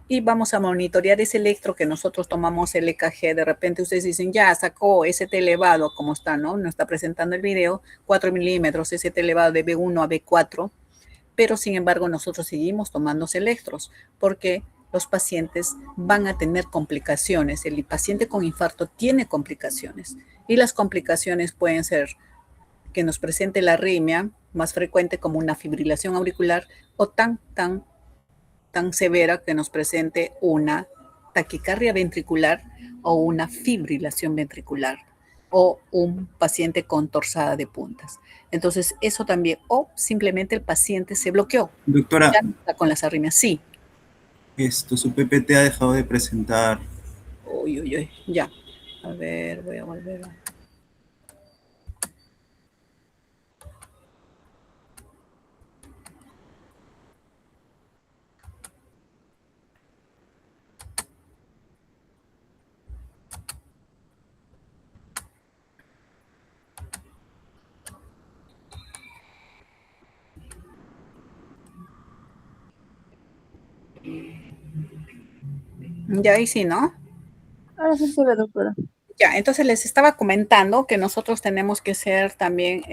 Y vamos a monitorear ese electro que nosotros tomamos el EKG. De repente ustedes dicen, ya sacó ST elevado, como está, ¿no? Nos está presentando el video, 4 milímetros, ST elevado de B1 a B4. Pero sin embargo, nosotros seguimos tomando electros porque los pacientes van a tener complicaciones. El paciente con infarto tiene complicaciones. Y las complicaciones pueden ser que nos presente la arritmia más frecuente como una fibrilación auricular o tan severa que nos presente una taquicardia ventricular o una fibrilación ventricular o un paciente con torsada de puntas. Entonces, eso también, o simplemente el paciente se bloqueó. Doctora, Ya no está con las arritmias, sí. su PPT ha dejado de presentar. Uy, ya. A ver, voy a volver a... Ya ahí sí, ¿no? Ahora sí se ve, doctora. Ya, entonces les estaba comentando que nosotros tenemos que ser también,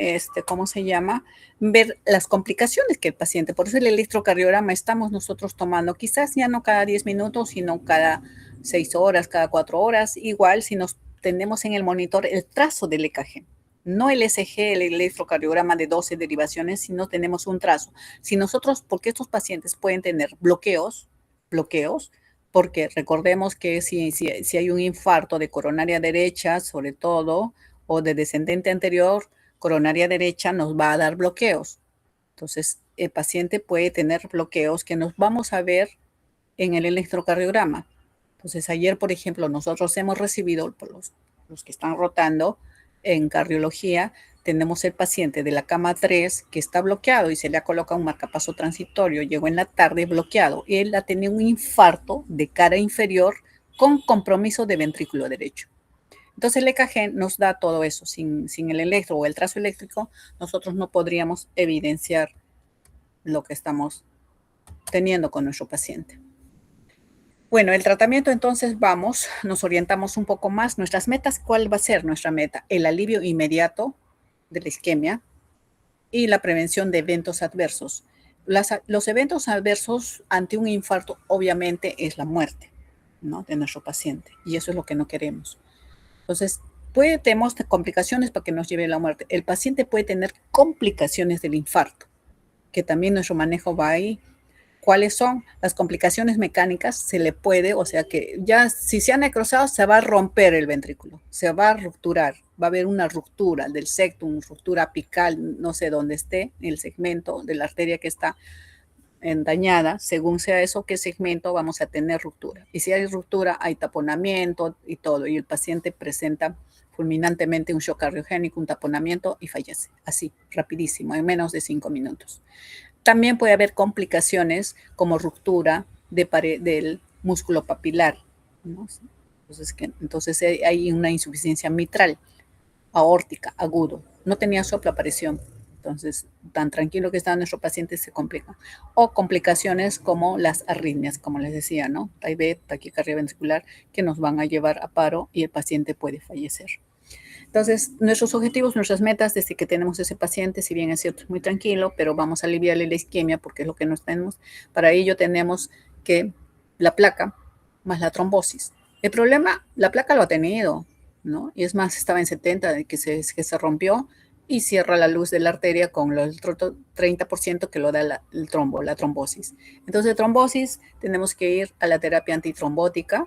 ¿cómo se llama? Ver las complicaciones que el paciente, por eso el electrocardiograma estamos nosotros tomando, quizás ya no cada 10 minutos, sino cada 6 horas, cada 4 horas, igual si nos tenemos en el monitor el trazo del EKG, no el ECG, el electrocardiograma de 12 derivaciones, sino tenemos un trazo. Si nosotros, porque estos pacientes pueden tener bloqueos, porque recordemos que si hay un infarto de coronaria derecha, sobre todo, o de descendente anterior, coronaria derecha nos va a dar bloqueos. Entonces, el paciente puede tener bloqueos que nos vamos a ver en el electrocardiograma. Entonces, ayer, por ejemplo, nosotros hemos recibido, por los que están rotando en cardiología, tenemos el paciente de la cama 3 que está bloqueado y se le ha colocado un marcapaso transitorio. Llegó en la tarde bloqueado. Él ha tenido un infarto de cara inferior con compromiso de ventrículo derecho. Entonces el EKG nos da todo eso. Sin el electro o el trazo eléctrico, nosotros no podríamos evidenciar lo que estamos teniendo con nuestro paciente. Bueno, el tratamiento entonces nos orientamos un poco más. Nuestras metas, ¿cuál va a ser nuestra meta? El alivio inmediato de la isquemia y la prevención de eventos adversos. Los eventos adversos ante un infarto obviamente es la muerte, ¿no?, de nuestro paciente, y eso es lo que no queremos. Entonces, tenemos complicaciones para que nos lleve a la muerte. El paciente puede tener complicaciones del infarto, que también nuestro manejo va ahí. ¿Cuáles son las complicaciones mecánicas? Se le puede, o sea que ya si se ha necrosado, se va a romper el ventrículo, se va a rupturar, va a haber una ruptura del septum, ruptura apical, no sé dónde esté, el segmento de la arteria que está dañada. Según sea eso, qué segmento, vamos a tener ruptura. Y si hay ruptura, hay taponamiento y todo, y el paciente presenta fulminantemente un shock cardiogénico, un taponamiento y fallece, así, rapidísimo, en menos de 5 minutos. También puede haber complicaciones como ruptura del músculo papilar, ¿no? Entonces hay una insuficiencia mitral, aórtica, agudo. No tenía soplo, presión. Entonces, tan tranquilo que está nuestro paciente, se complica. O complicaciones como las arritmias, como les decía, ¿no? TAIB, taquicardia ventricular, que nos van a llevar a paro y el paciente puede fallecer. Entonces, nuestros objetivos, nuestras metas desde que tenemos ese paciente, si bien es cierto, es muy tranquilo, pero vamos a aliviarle la isquemia porque es lo que nos tenemos. Para ello tenemos que la placa más la trombosis. El problema, la placa lo ha tenido, ¿no? Y es más, estaba en 70 de que se rompió y cierra la luz de la arteria con el 30% que lo da la trombosis. Entonces, de trombosis tenemos que ir a la terapia antitrombótica,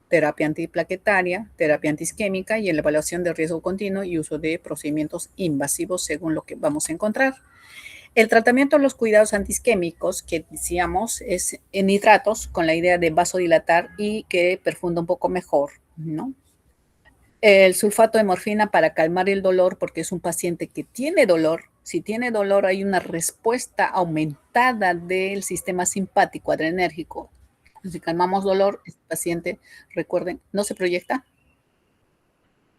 terapia antiplaquetaria, terapia antiisquémica y en la evaluación de riesgo continuo y uso de procedimientos invasivos según lo que vamos a encontrar. El tratamiento de los cuidados antiisquémicos que decíamos es en nitratos con la idea de vasodilatar y que perfunda un poco mejor, ¿no? El sulfato de morfina para calmar el dolor porque es un paciente que tiene dolor. Si tiene dolor hay una respuesta aumentada del sistema simpático adrenérgico. Si calmamos dolor, este paciente, recuerden, ¿no se proyecta?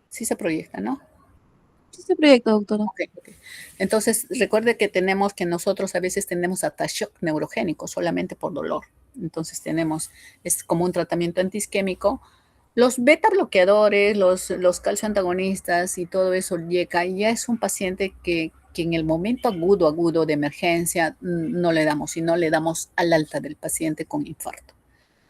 Sí se proyecta, ¿no? Sí se proyecta, doctora. Okay. Entonces, recuerde que nosotros a veces tenemos hasta shock neurogénico solamente por dolor. Entonces es como un tratamiento antiisquémico. Los beta bloqueadores, los calcio antagonistas y todo eso, ya es un paciente que en el momento agudo de emergencia no le damos, sino le damos al alta del paciente con infarto.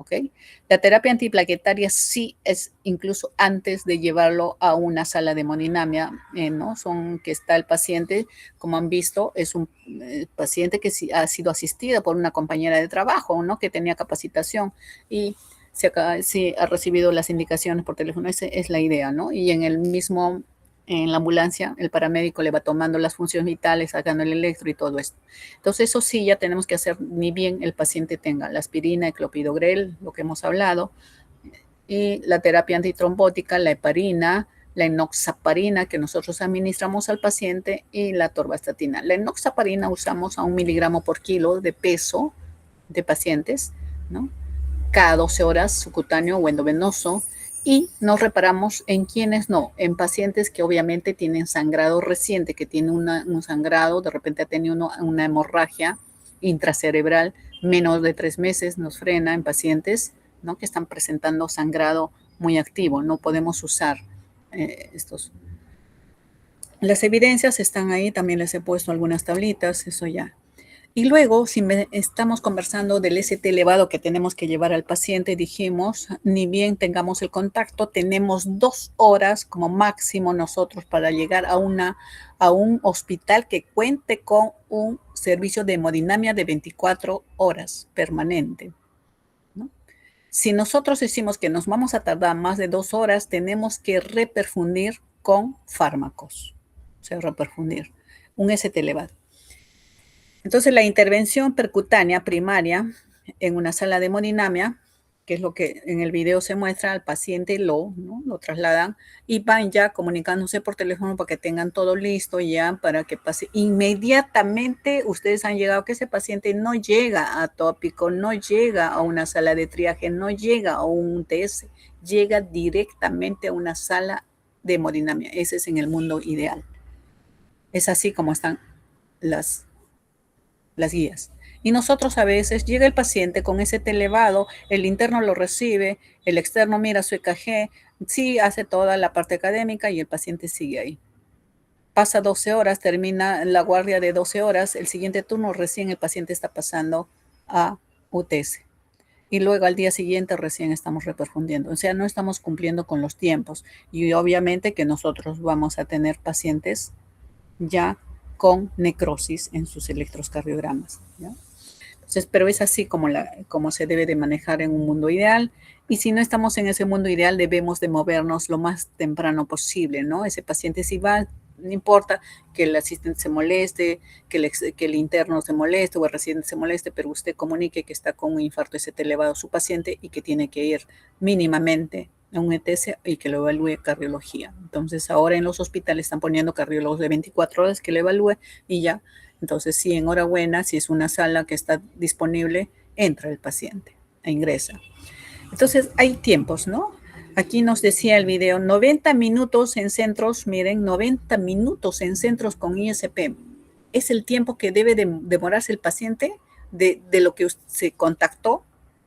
¿Okay? La terapia antiplaquetaria sí es incluso antes de llevarlo a una sala de hemodinamia, ¿no? Que está el paciente, como han visto, es un paciente que ha sido asistido por una compañera de trabajo, ¿no?, que tenía capacitación y si ha recibido las indicaciones por teléfono. Esa es la idea, ¿no? Y en la ambulancia, el paramédico le va tomando las funciones vitales, sacando el electro y todo esto. Entonces, eso sí ya tenemos que hacer ni bien el paciente tenga la aspirina, el clopidogrel, lo que hemos hablado, y la terapia antitrombótica, la heparina, la enoxaparina que nosotros administramos al paciente y la torvastatina. La enoxaparina usamos a 1 miligramo por kilo de peso de pacientes, ¿no? Cada 12 horas, subcutáneo o endovenoso, y nos reparamos en quienes no, en pacientes que obviamente tienen sangrado reciente, que tienen un sangrado, de repente ha tenido una hemorragia intracerebral menos de 3 meses, nos frena en pacientes, ¿no?, que están presentando sangrado muy activo. No podemos usar estos. Las evidencias están ahí, también les he puesto algunas tablitas, eso ya. Y luego, si estamos conversando del ST elevado que tenemos que llevar al paciente, dijimos, ni bien tengamos el contacto, tenemos 2 horas como máximo nosotros para llegar a un hospital que cuente con un servicio de hemodinamia de 24 horas permanente, ¿no? Si nosotros decimos que nos vamos a tardar más de 2 horas, tenemos que reperfundir con fármacos, o sea, reperfundir un ST elevado. Entonces, la intervención percutánea primaria en una sala de hemodinamia, que es lo que en el video se muestra, al paciente ¿no?, lo trasladan y van ya comunicándose por teléfono para que tengan todo listo ya, para que pase inmediatamente. Ustedes han llegado que ese paciente no llega a tópico, no llega a una sala de triaje, no llega a un TS, llega directamente a una sala de hemodinamia. Ese es en el mundo ideal. Es así como están las guías. Y nosotros a veces llega el paciente con ese ST elevado, el interno lo recibe, el externo mira su EKG, sí hace toda la parte académica y el paciente sigue ahí. Pasa 12 horas, termina la guardia de 12 horas, el siguiente turno recién el paciente está pasando a UTS. Y luego al día siguiente recién estamos reperfundiendo. O sea, no estamos cumpliendo con los tiempos. Y obviamente que nosotros vamos a tener pacientes ya con necrosis en sus electrocardiogramas, ¿ya? Entonces, pero es así como se debe de manejar en un mundo ideal. Y si no estamos en ese mundo ideal, debemos de movernos lo más temprano posible, ¿no? Ese paciente si va, no importa que el asistente se moleste, que el interno se moleste o el residente se moleste, pero usted comunique que está con un infarto ST elevado a su paciente y que tiene que ir mínimamente a un ETS y que lo evalúe cardiología. Entonces, ahora en los hospitales están poniendo cardiólogos de 24 horas que lo evalúe y ya. Entonces, sí, enhorabuena, si es una sala que está disponible, entra el paciente e ingresa. Entonces, hay tiempos, ¿no? Aquí nos decía el video, 90 minutos en centros, miren, 90 minutos en centros con ISP. Es el tiempo que debe demorarse el paciente de lo que se contactó,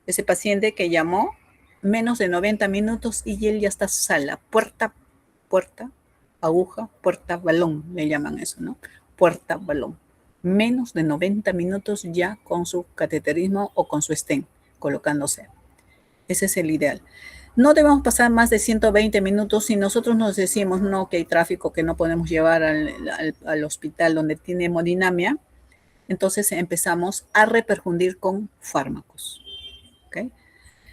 ese paciente que llamó, menos de 90 minutos y él ya está sala, puerta, aguja, puerta, balón, le llaman eso, ¿no? Puerta, balón. Menos de 90 minutos ya con su cateterismo o con su stent colocándose. Ese es el ideal. No debemos pasar más de 120 minutos si nosotros nos decimos no, que hay tráfico, que no podemos llevar al hospital donde tiene hemodinamia. Entonces empezamos a reperfundir con fármacos. ¿Okay?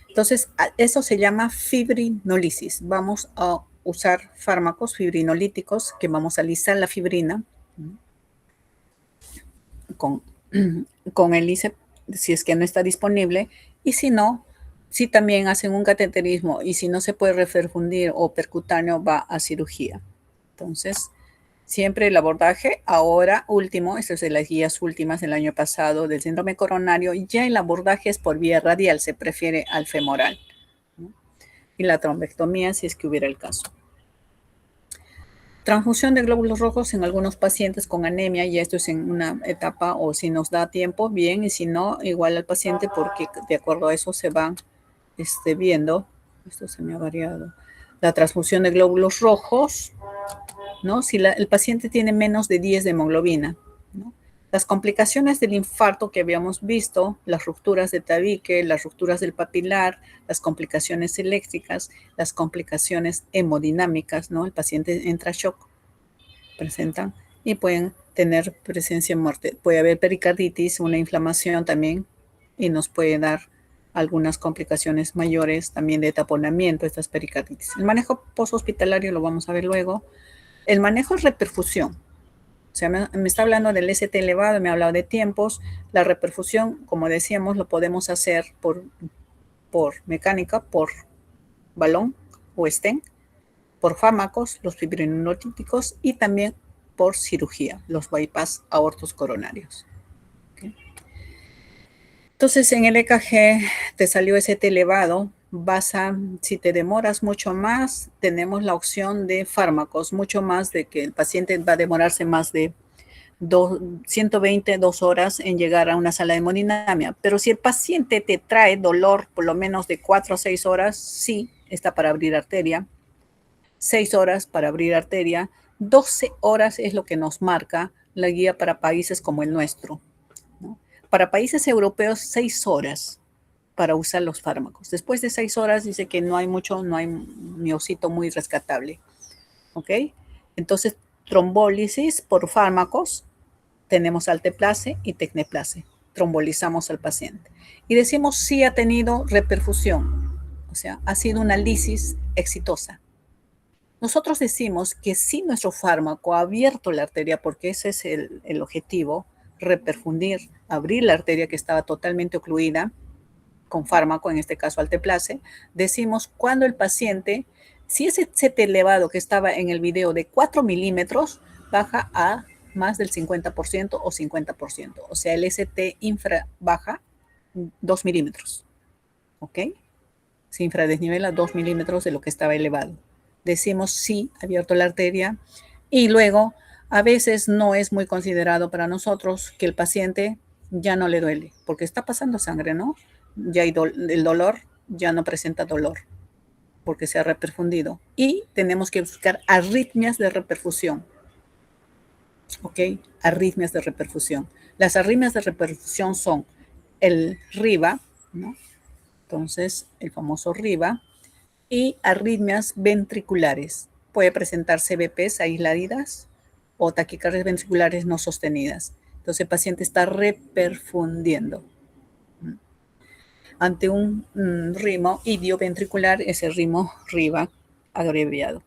Entonces, eso se llama fibrinólisis. Vamos a usar fármacos fibrinolíticos que vamos a alisar la fibrina con el ISEP, si es que no está disponible, y si no, si también hacen un cateterismo y si no se puede reperfundir o percutáneo, va a cirugía. Entonces, siempre el abordaje, ahora último, esto es de las guías últimas del año pasado del síndrome coronario, ya el abordaje es por vía radial, se prefiere al femoral, ¿no? Y la trombectomía si es que hubiera el caso. Transfusión de glóbulos rojos en algunos pacientes con anemia, y esto es en una etapa o si nos da tiempo, bien, y si no, igual al paciente porque de acuerdo a eso se van viendo. Esto se me ha variado. La transfusión de glóbulos rojos, ¿no? Si el paciente tiene menos de 10 de hemoglobina, ¿no? Las complicaciones del infarto que habíamos visto, las rupturas de tabique, las rupturas del papilar, las complicaciones eléctricas, las complicaciones hemodinámicas, ¿no? El paciente entra a shock, presentan y pueden tener presencia de muerte. Puede haber pericarditis, una inflamación también, y nos puede dar algunas complicaciones mayores también de taponamiento, estas pericarditis. El manejo poshospitalario lo vamos a ver luego. El manejo es reperfusión. O sea, me está hablando del ST elevado, me ha hablado de tiempos. La reperfusión, como decíamos, lo podemos hacer por mecánica, por balón o stent, por fármacos, los fibrinolotíticos, y también por cirugía, los bypass aortos coronarios. ¿Okay? Entonces, en el EKG te salió ST elevado. Si te demoras mucho más, tenemos la opción de fármacos, mucho más de que el paciente va a demorarse más de 120, 2 horas en llegar a una sala de hemodinamia. Pero si el paciente te trae dolor por lo menos de 4 a 6 horas, sí, está para abrir arteria. 6 horas para abrir arteria. 12 horas es lo que nos marca la guía para países como el nuestro, ¿no? Para países europeos, 6 horas para usar los fármacos. Después de 6 horas dice que no hay miocito muy rescatable. ¿Ok? Entonces, trombólisis por fármacos, tenemos alteplase y tecneplase. Trombolizamos al paciente. Y decimos si ha tenido reperfusión. O sea, ha sido una lisis exitosa. Nosotros decimos que si nuestro fármaco ha abierto la arteria, porque ese es el objetivo, reperfundir, abrir la arteria que estaba totalmente ocluida, con fármaco, en este caso alteplase, decimos cuando el paciente, si ese CT elevado que estaba en el video de 4 milímetros, baja a más del 50% o 50%. O sea, el ST infra baja 2 milímetros. ¿Ok? Se infradesnivela 2 milímetros de lo que estaba elevado. Decimos sí, abierto la arteria. Y luego, a veces no es muy considerado para nosotros que el paciente ya no le duele, porque está pasando sangre, ¿no? Ya hay el dolor ya no presenta dolor porque se ha reperfundido, y tenemos que buscar arritmias de reperfusión. ¿Ok? Arritmias de reperfusión. Las arritmias de reperfusión son el RIVA, ¿no? Entonces, el famoso RIVA, y arritmias ventriculares. Puede presentar CVPs aisladas o taquicardias ventriculares no sostenidas. Entonces, el paciente está reperfundiendo. Ante un ritmo idioventricular, ese ritmo RIVA abreviado.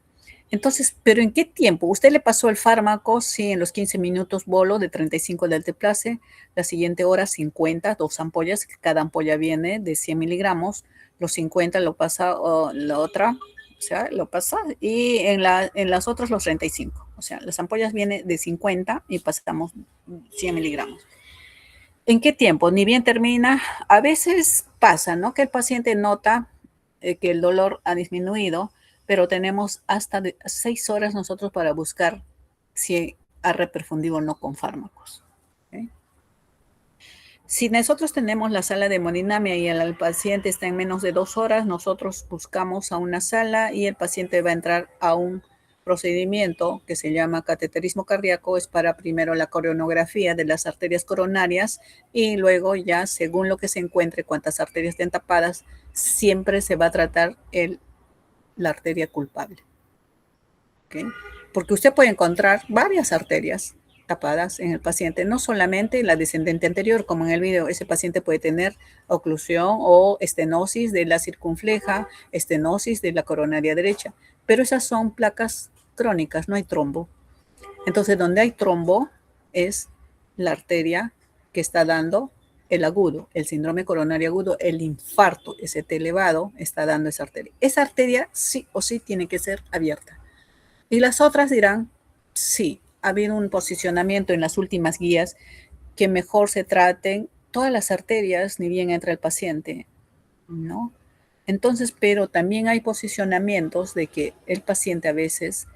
Entonces, ¿pero en qué tiempo? Usted le pasó el fármaco, sí, en los 15 minutos bolo de 35 de alteplase, la siguiente hora 50, 2 ampollas, cada ampolla viene de 100 miligramos, los 50 lo pasa la otra, o sea, lo pasa, y en las otras los 35, o sea, las ampollas vienen de 50 y pasamos 100 miligramos. ¿En qué tiempo? Ni bien termina. A veces pasa, ¿no? Que el paciente nota que el dolor ha disminuido, pero tenemos hasta 6 horas nosotros para buscar si ha reperfundido o no con fármacos. ¿Okay? Si nosotros tenemos la sala de hemodinamia y el paciente está en menos de 2 horas, nosotros buscamos a una sala y el paciente va a entrar a un procedimiento que se llama cateterismo cardíaco. Es para primero la coronografía de las arterias coronarias y luego ya según lo que se encuentre, cuántas arterias estén tapadas, siempre se va a tratar la arteria culpable. ¿Okay? Porque usted puede encontrar varias arterias tapadas en el paciente, no solamente la descendente anterior, como en el video. Ese paciente puede tener oclusión o estenosis de la circunfleja, estenosis de la coronaria derecha, pero esas son placas crónicas, no hay trombo. Entonces, donde hay trombo es la arteria que está dando el agudo, el síndrome coronario agudo, el infarto, ST elevado, está dando esa arteria. Esa arteria sí o sí tiene que ser abierta. Y las otras dirán, sí, ha habido un posicionamiento en las últimas guías que mejor se traten todas las arterias, ni bien entra el paciente, ¿no? Entonces, pero también hay posicionamientos de que el paciente a veces,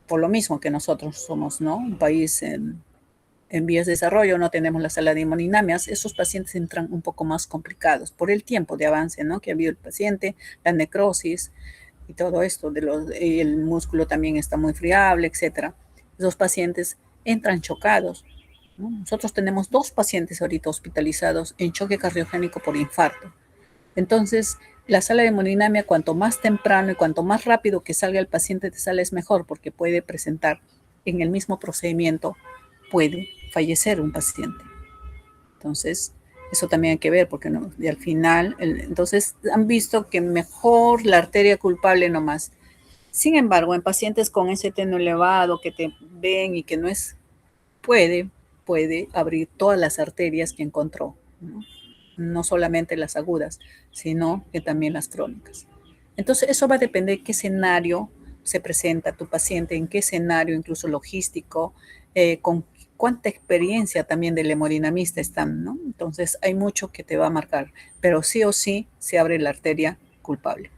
por lo mismo que nosotros somos, ¿no? Un país en vías de desarrollo, no tenemos la sala de hemodinamias, esos pacientes entran un poco más complicados por el tiempo de avance, ¿no? Que ha habido el paciente, la necrosis y todo esto, el músculo también está muy friable, etcétera. Esos pacientes entran chocados, ¿no? Nosotros tenemos 2 pacientes ahorita hospitalizados en choque cardiogénico por infarto. Entonces, la sala de hemodinamia, cuanto más temprano y cuanto más rápido que salga el paciente de sala es mejor, porque puede presentar en el mismo procedimiento, puede fallecer un paciente. Entonces, Eso también hay que ver, porque no, y al final, entonces han visto que mejor la arteria culpable nomás. Sin embargo, en pacientes con ST no elevado, que te ven y que no es, puede abrir todas las arterias que encontró, ¿no? No solamente las agudas, sino que también las crónicas. Entonces, eso va a depender de qué escenario se presenta tu paciente, en qué escenario, incluso logístico, con cuánta experiencia también del hemodinamista están, ¿no? Entonces, hay mucho que te va a marcar, pero sí o sí se abre la arteria culpable.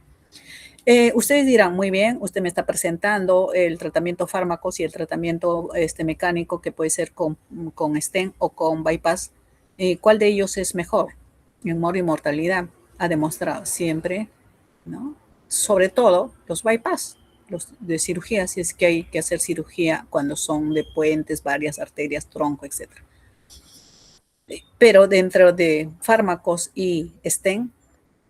Ustedes dirán, muy bien, usted me está presentando el tratamiento fármacos y el tratamiento mecánico que puede ser con stent o con bypass. ¿Cuál de ellos es mejor? En modo y mortalidad ha demostrado siempre, ¿no? Sobre todo los bypass, los de cirugía, si es que hay que hacer cirugía cuando son de puentes, varias arterias, tronco, etc. Pero dentro de fármacos y stent,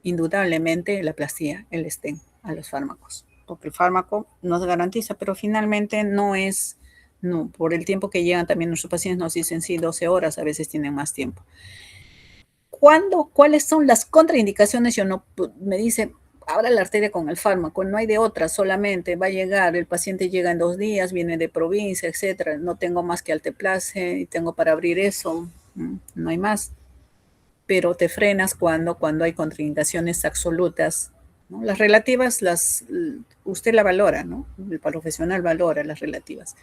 indudablemente la aplastía, el stent a los fármacos, porque el fármaco nos garantiza, pero finalmente no es, no, por el tiempo que llegan también nuestros pacientes nos dicen, sí, 12 horas, a veces tienen más tiempo. ¿Cuáles son las contraindicaciones? Yo no, me dice, abra la arteria con el fármaco, no hay de otra, solamente va a llegar, el paciente llega en 2 días, viene de provincia, etcétera, no tengo más que alteplase y tengo para abrir eso, no hay más. Pero te frenas cuando hay contraindicaciones absolutas, ¿no? Las relativas, usted la valora, ¿no? El profesional valora las relativas.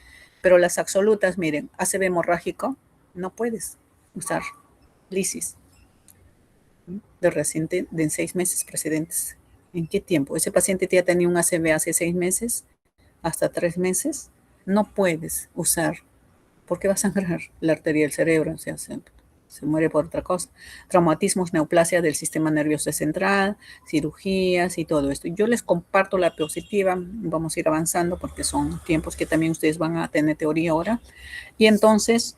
Pero las absolutas, miren, ACV hemorrágico, no puedes usar lisis de reciente, de 6 meses precedentes. ¿En qué tiempo? Ese paciente ya tenía un ACV hace 6 meses, hasta 3 meses. No puedes usar, porque va a sangrar la arteria del cerebro, o sea, se muere por otra cosa. Traumatismos, neoplasia del sistema nervioso central, cirugías y todo esto. Yo les comparto la diapositiva, vamos a ir avanzando porque son tiempos que también ustedes van a tener teoría ahora. Y entonces,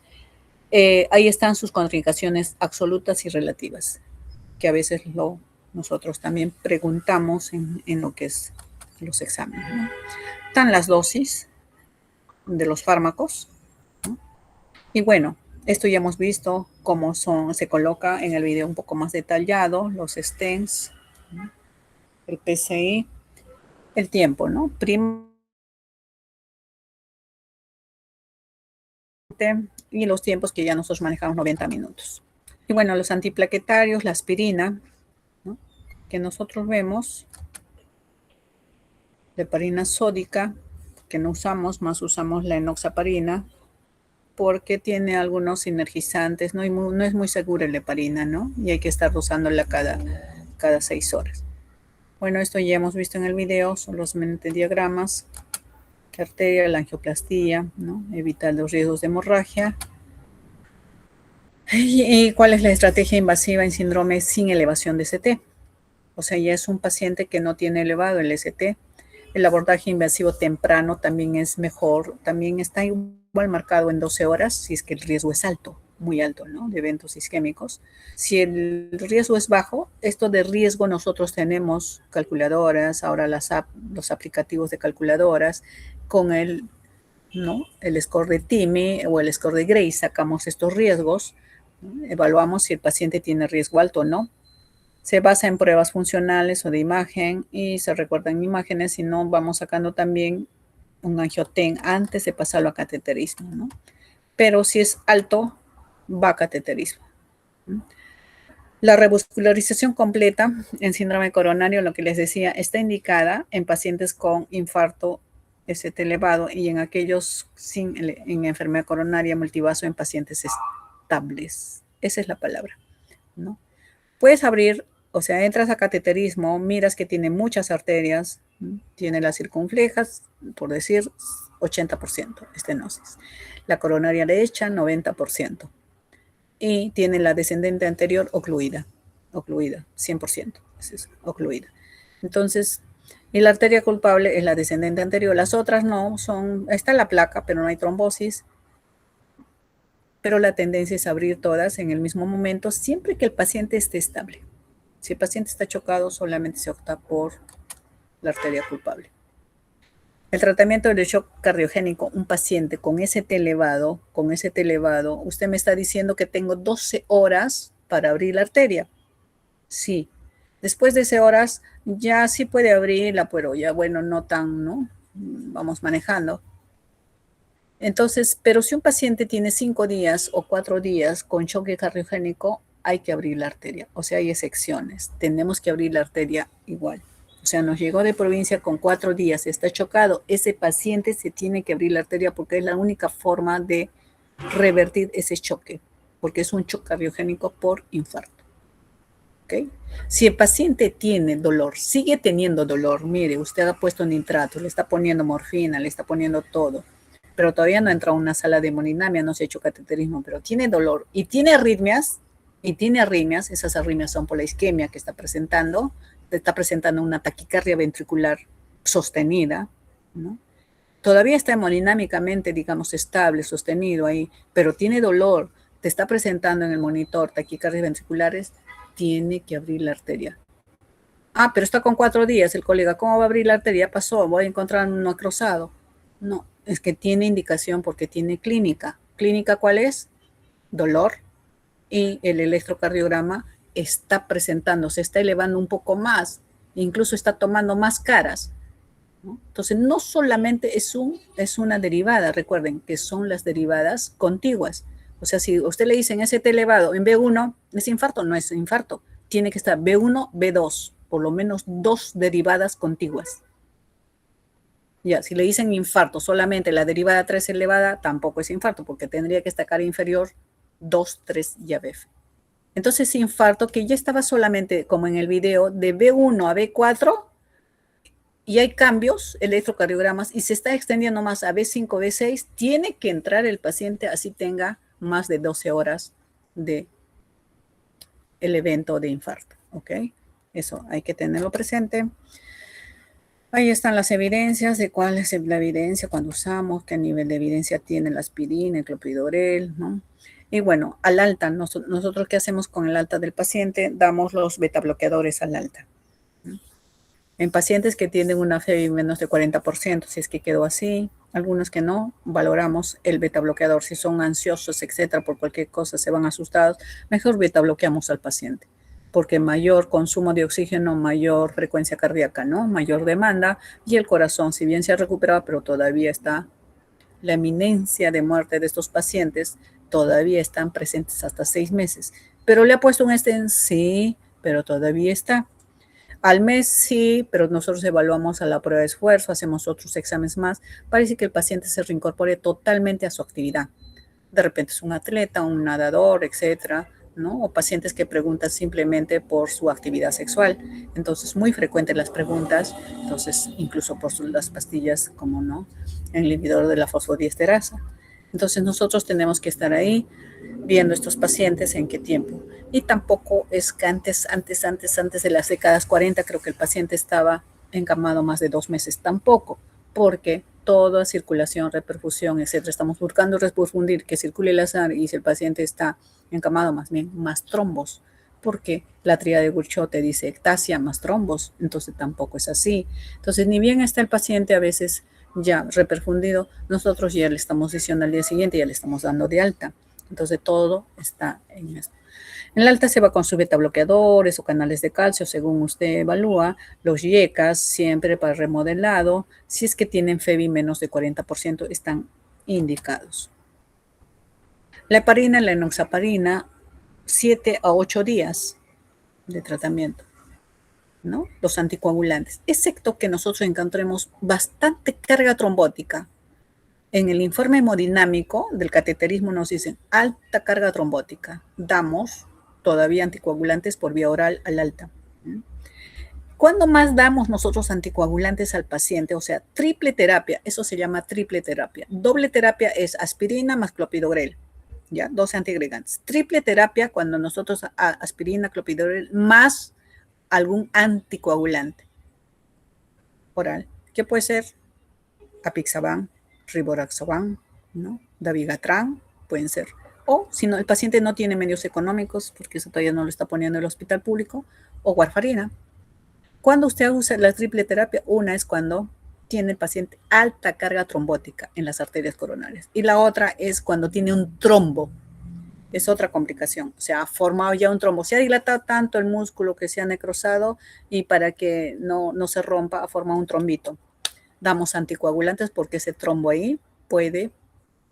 ahí están sus contraindicaciones absolutas y relativas, que a veces nosotros también preguntamos en lo que es los exámenes, ¿no? Están las dosis de los fármacos, ¿no? Y bueno, esto ya hemos visto cómo se coloca en el video un poco más detallado, los stents, ¿no? El PCI, el tiempo, ¿no? Y los tiempos que ya nosotros manejamos 90 minutos. Y bueno, los antiplaquetarios, la aspirina, ¿no? Que nosotros vemos, la heparina sódica, que no usamos, más usamos la enoxaparina, porque tiene algunos sinergizantes, no es muy segura la heparina, ¿no? Y hay que estar usándola cada 6 horas. Bueno, esto ya hemos visto en el video, son los diagramas, la arteria, la angioplastía, ¿no? Evitar los riesgos de hemorragia. ¿Y cuál es la estrategia invasiva en síndrome sin elevación de ST? O sea, ya es un paciente que no tiene elevado el ST. El abordaje invasivo temprano también es mejor, también está igual marcado en 12 horas, si es que el riesgo es alto, muy alto, ¿no? De eventos isquémicos. Si el riesgo es bajo, esto de riesgo nosotros tenemos calculadoras, ahora los aplicativos de calculadoras, con ¿no? El score de TIMI o el score de Gray, sacamos estos riesgos, ¿no? Evaluamos si el paciente tiene riesgo alto o no. Se basa en pruebas funcionales o de imagen y se recuerdan imágenes, si no vamos sacando también un angioten antes de pasarlo a cateterismo, ¿no? Pero si es alto, va a cateterismo. La revascularización completa en síndrome coronario, lo que les decía, está indicada en pacientes con infarto ST elevado y en aquellos en enfermedad coronaria multivaso en pacientes estables. Esa es la palabra, ¿no? Puedes abrir, o sea, entras a cateterismo, miras que tiene muchas arterias, ¿no? Tiene las circunflejas, por decir, 80% estenosis. La coronaria derecha, 90%. Y tiene la descendente anterior ocluida, 100%, es ocluida. Entonces, y la arteria culpable es la descendente anterior. Las otras no, está la placa, pero no hay trombosis. Pero la tendencia es abrir todas en el mismo momento, siempre que el paciente esté estable. Si el paciente está chocado, solamente se opta por la arteria culpable. El tratamiento del shock cardiogénico, un paciente con ST elevado, usted me está diciendo que tengo 12 horas para abrir la arteria. Sí. Después de ese horas ya sí puede abrirla, pero ya bueno, no tan, ¿no? Vamos manejando. Entonces, pero si un paciente tiene 5 días o 4 días con choque cardiogénico, hay que abrir la arteria. O sea, hay excepciones. Tenemos que abrir la arteria igual. O sea, nos llegó de provincia con 4 días, está chocado. Ese paciente se tiene que abrir la arteria porque es la única forma de revertir ese choque, porque es un choque cardiogénico por infarto. ¿Okay? Si el paciente tiene dolor, sigue teniendo dolor, mire, usted ha puesto nitrato, le está poniendo morfina, le está poniendo todo, pero todavía no entra a una sala de hemodinamia, no se ha hecho cateterismo, pero tiene dolor y tiene arritmias, esas arritmias son por la isquemia que está presentando una taquicardia ventricular sostenida, ¿no? Todavía está hemodinámicamente, digamos, estable, sostenido ahí, pero tiene dolor, te está presentando en el monitor taquicardias ventriculares, tiene que abrir la arteria. Ah, pero está con 4 días el colega, ¿cómo va a abrir la arteria? Pasó, voy a encontrar un necrosado. No, es que tiene indicación porque tiene clínica. ¿Clínica cuál es? Dolor. Y el electrocardiograma está presentando, se está elevando un poco más, incluso está tomando más caras, ¿no? Entonces, no solamente es una derivada, recuerden que son las derivadas contiguas. O sea, si usted le dicen ST elevado en B1, ¿es infarto? No es infarto. Tiene que estar B1, B2, por lo menos 2 derivadas contiguas. Ya, si le dicen infarto, solamente la derivada 3 elevada, tampoco es infarto, porque tendría que estar cara inferior 2, 3 y ABF. Entonces, infarto que ya estaba solamente, como en el video, de B1 a B4, y hay cambios, electrocardiogramas, y se está extendiendo más a B5, B6, tiene que entrar el paciente así tenga más de 12 horas de el evento de infarto, ¿ok? Eso hay que tenerlo presente. Ahí están las evidencias de cuál es la evidencia cuando usamos, qué nivel de evidencia tiene la aspirina, el clopidogrel, ¿no? Y bueno, al alta, nosotros ¿qué hacemos con el alta del paciente? Damos los betabloqueadores al alta. En pacientes que tienen una FEBI menos de 40%, si es que quedó así, algunos que no, valoramos el betabloqueador. Si son ansiosos, etcétera, por cualquier cosa, se van asustados, mejor betabloqueamos al paciente. Porque mayor consumo de oxígeno, mayor frecuencia cardíaca, ¿no? Mayor demanda, y el corazón, si bien se ha recuperado, pero todavía está la eminencia de muerte de estos pacientes, todavía están presentes hasta 6 meses. ¿Pero le ha puesto un stent? Sí, pero todavía está. Al mes sí, pero nosotros evaluamos a la prueba de esfuerzo, hacemos otros exámenes más. Parece que el paciente se reincorpore totalmente a su actividad. De repente es un atleta, un nadador, etcétera, ¿no? O pacientes que preguntan simplemente por su actividad sexual. Entonces, muy frecuentes las preguntas, entonces, incluso por las pastillas, como no, el inhibidor de la fosfodiesterasa. Entonces, nosotros tenemos que estar ahí viendo estos pacientes en qué tiempo. Y tampoco es que antes de las décadas 40, creo que el paciente estaba encamado más de 2 meses. Tampoco, porque toda circulación, reperfusión, etcétera, estamos buscando reperfundir, que circule la sangre, y si el paciente está encamado, más bien, más trombos, porque la tríada de Burchard te dice ectasia más trombos, entonces tampoco es así. Entonces, ni bien está el paciente a veces ya reperfundido, nosotros ya le estamos diciendo al día siguiente, ya le estamos dando de alta. Entonces, todo está en esto. En el alta se va con sus betabloqueadores o canales de calcio, según usted evalúa. Los YECAS, siempre para remodelado. Si es que tienen FEBI menos de 40%, están indicados. La heparina y la enoxaparina, 7 a 8 días de tratamiento, ¿no? Los anticoagulantes, excepto que nosotros encontremos bastante carga trombótica. En el informe hemodinámico del cateterismo nos dicen alta carga trombótica. Damos todavía anticoagulantes por vía oral al alta. ¿Cuándo más damos nosotros anticoagulantes al paciente? O sea, triple terapia, eso se llama triple terapia. Doble terapia es aspirina más clopidogrel, ¿ya? 12 antiagregantes. Triple terapia cuando nosotros aspirina, clopidogrel más algún anticoagulante oral. ¿Qué puede ser? Apixaban, Rivaroxaban, ¿no? Dabigatran, pueden ser. O si no, el paciente no tiene medios económicos, porque eso todavía no lo está poniendo el hospital público, o warfarina. Cuando usted usa la triple terapia, una es cuando tiene el paciente alta carga trombótica en las arterias coronarias. Y la otra es cuando tiene un trombo. es otra complicación. O sea, ha formado ya un trombo. Se ha dilatado tanto el músculo que se ha necrosado y para que no se rompa, ha formado un trombito. Damos anticoagulantes porque ese trombo ahí puede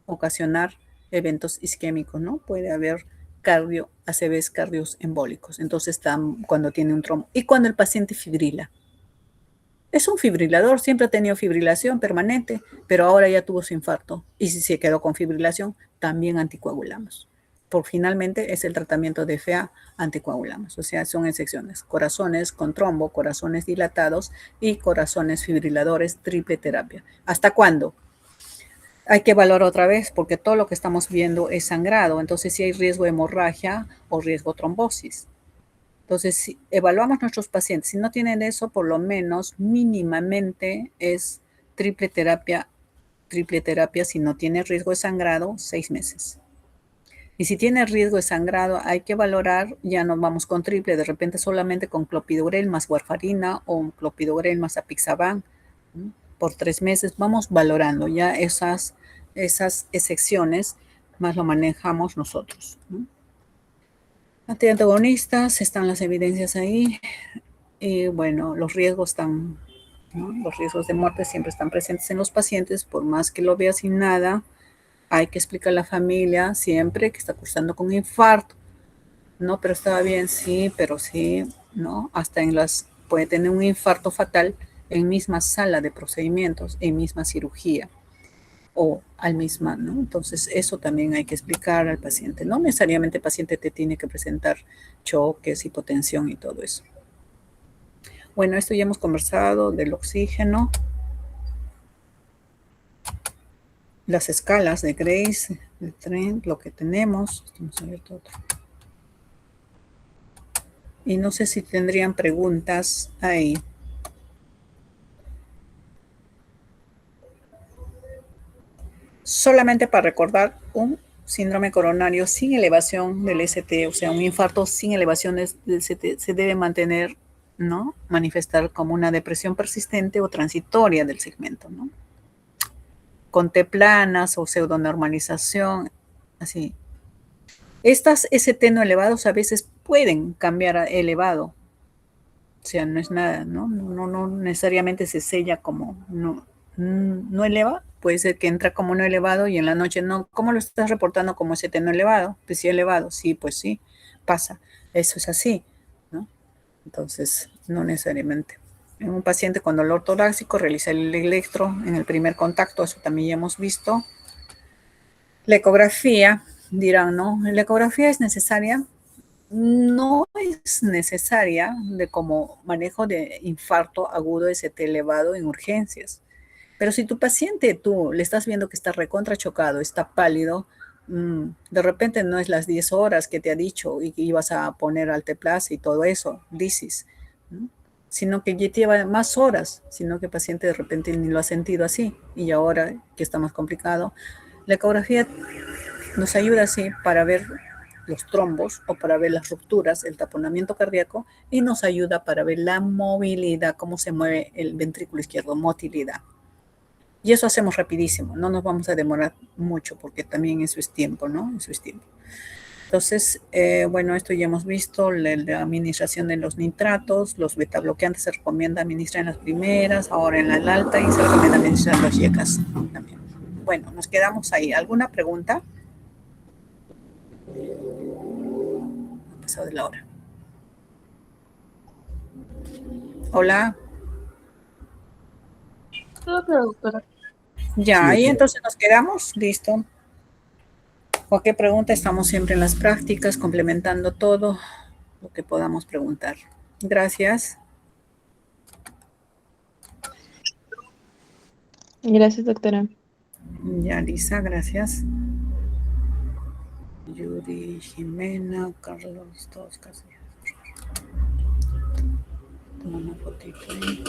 ocasionar eventos isquémicos, ¿no? Puede haber ACVs cardioembólicos. Entonces, cuando tiene un trombo. Y cuando el paciente fibrila. Es un fibrilador, siempre ha tenido fibrilación permanente, pero ahora ya tuvo su infarto. Y si se quedó con fibrilación, también anticoagulamos. Finalmente es el tratamiento de FA, anticoagulamos. O sea, son excepciones. Corazones con trombo, corazones dilatados y corazones fibriladores, triple terapia. ¿Hasta cuándo? Hay que evaluar otra vez porque todo lo que estamos viendo es sangrado. Entonces, si hay riesgo de hemorragia o riesgo de trombosis. Entonces, si evaluamos nuestros pacientes, si no tienen eso, por lo menos mínimamente es triple terapia, si no tiene riesgo de sangrado, 6 meses. Y si tiene riesgo de sangrado, hay que valorar, ya no vamos con triple, de repente solamente con clopidogrel más warfarina o clopidogrel más apixaban por 3 meses. Vamos valorando ya esas excepciones, más lo manejamos nosotros, ¿no? Antiantagonistas, están las evidencias ahí. Y bueno, los riesgos están, ¿no? Los riesgos de muerte siempre están presentes en los pacientes, por más que lo vea sin nada, hay que explicar a la familia siempre que está cursando con infarto. No, pero estaba bien, sí, pero sí, ¿no? Hasta puede tener un infarto fatal en misma sala de procedimientos, en misma cirugía. O al mismo, ¿no? Entonces, eso también hay que explicar al paciente. No necesariamente el paciente te tiene que presentar choques, hipotensión y todo eso. Bueno, esto ya hemos conversado del oxígeno. Las escalas de Grace, de Trent, lo que tenemos. Vamos a ver todo. Y no sé si tendrían preguntas ahí. Solamente para recordar, un síndrome coronario sin elevación del ST, o sea, un infarto sin elevación del ST, se debe mantener, ¿no? Manifestar como una depresión persistente o transitoria del segmento, ¿no? Con T planas o pseudonormalización, así. Estas ST no elevados a veces pueden cambiar a elevado. O sea, no es nada, ¿no? No necesariamente se sella como no eleva. Puede ser que entra como no elevado y en la noche no. ¿Cómo lo estás reportando como ST no elevado? Pues sí elevado. Sí, pues sí, pasa. Eso es así, ¿no? Entonces, no necesariamente. En un paciente con dolor torácico realiza el electro en el primer contacto. Eso también ya hemos visto. La ecografía, dirán, ¿no? ¿La ecografía es necesaria? No es necesaria como manejo de infarto agudo ST elevado en urgencias. Pero si tu paciente, tú le estás viendo que está recontra chocado, está pálido, de repente no es las 10 horas que te ha dicho y que ibas a poner alteplase y todo eso, lisis, ¿no? Sino que ya lleva más horas, sino que el paciente de repente ni lo ha sentido así y ahora que está más complicado. La ecografía nos ayuda así para ver los trombos o para ver las rupturas, el taponamiento cardíaco, y nos ayuda para ver la movilidad, cómo se mueve el ventrículo izquierdo, motilidad. Y eso hacemos rapidísimo, no nos vamos a demorar mucho porque también eso es tiempo, ¿no? Eso es tiempo. Entonces, bueno, esto ya hemos visto, la administración de los nitratos, los betabloqueantes se recomienda administrar en las primeras, ahora en la alta, y se recomienda administrar los YECAS también. Bueno, nos quedamos ahí. ¿Alguna pregunta? Ha pasado de la hora. Hola. Todo claro, doctora. Ya, Sí, ahí doctora. entonces nos quedamos. Listo. Cualquier pregunta, estamos siempre en las prácticas, complementando todo lo que podamos preguntar. Gracias. Gracias, doctora. Ya, Lisa, gracias. Yuri, Jimena, Carlos, todos casi. Toma una fotito ahí.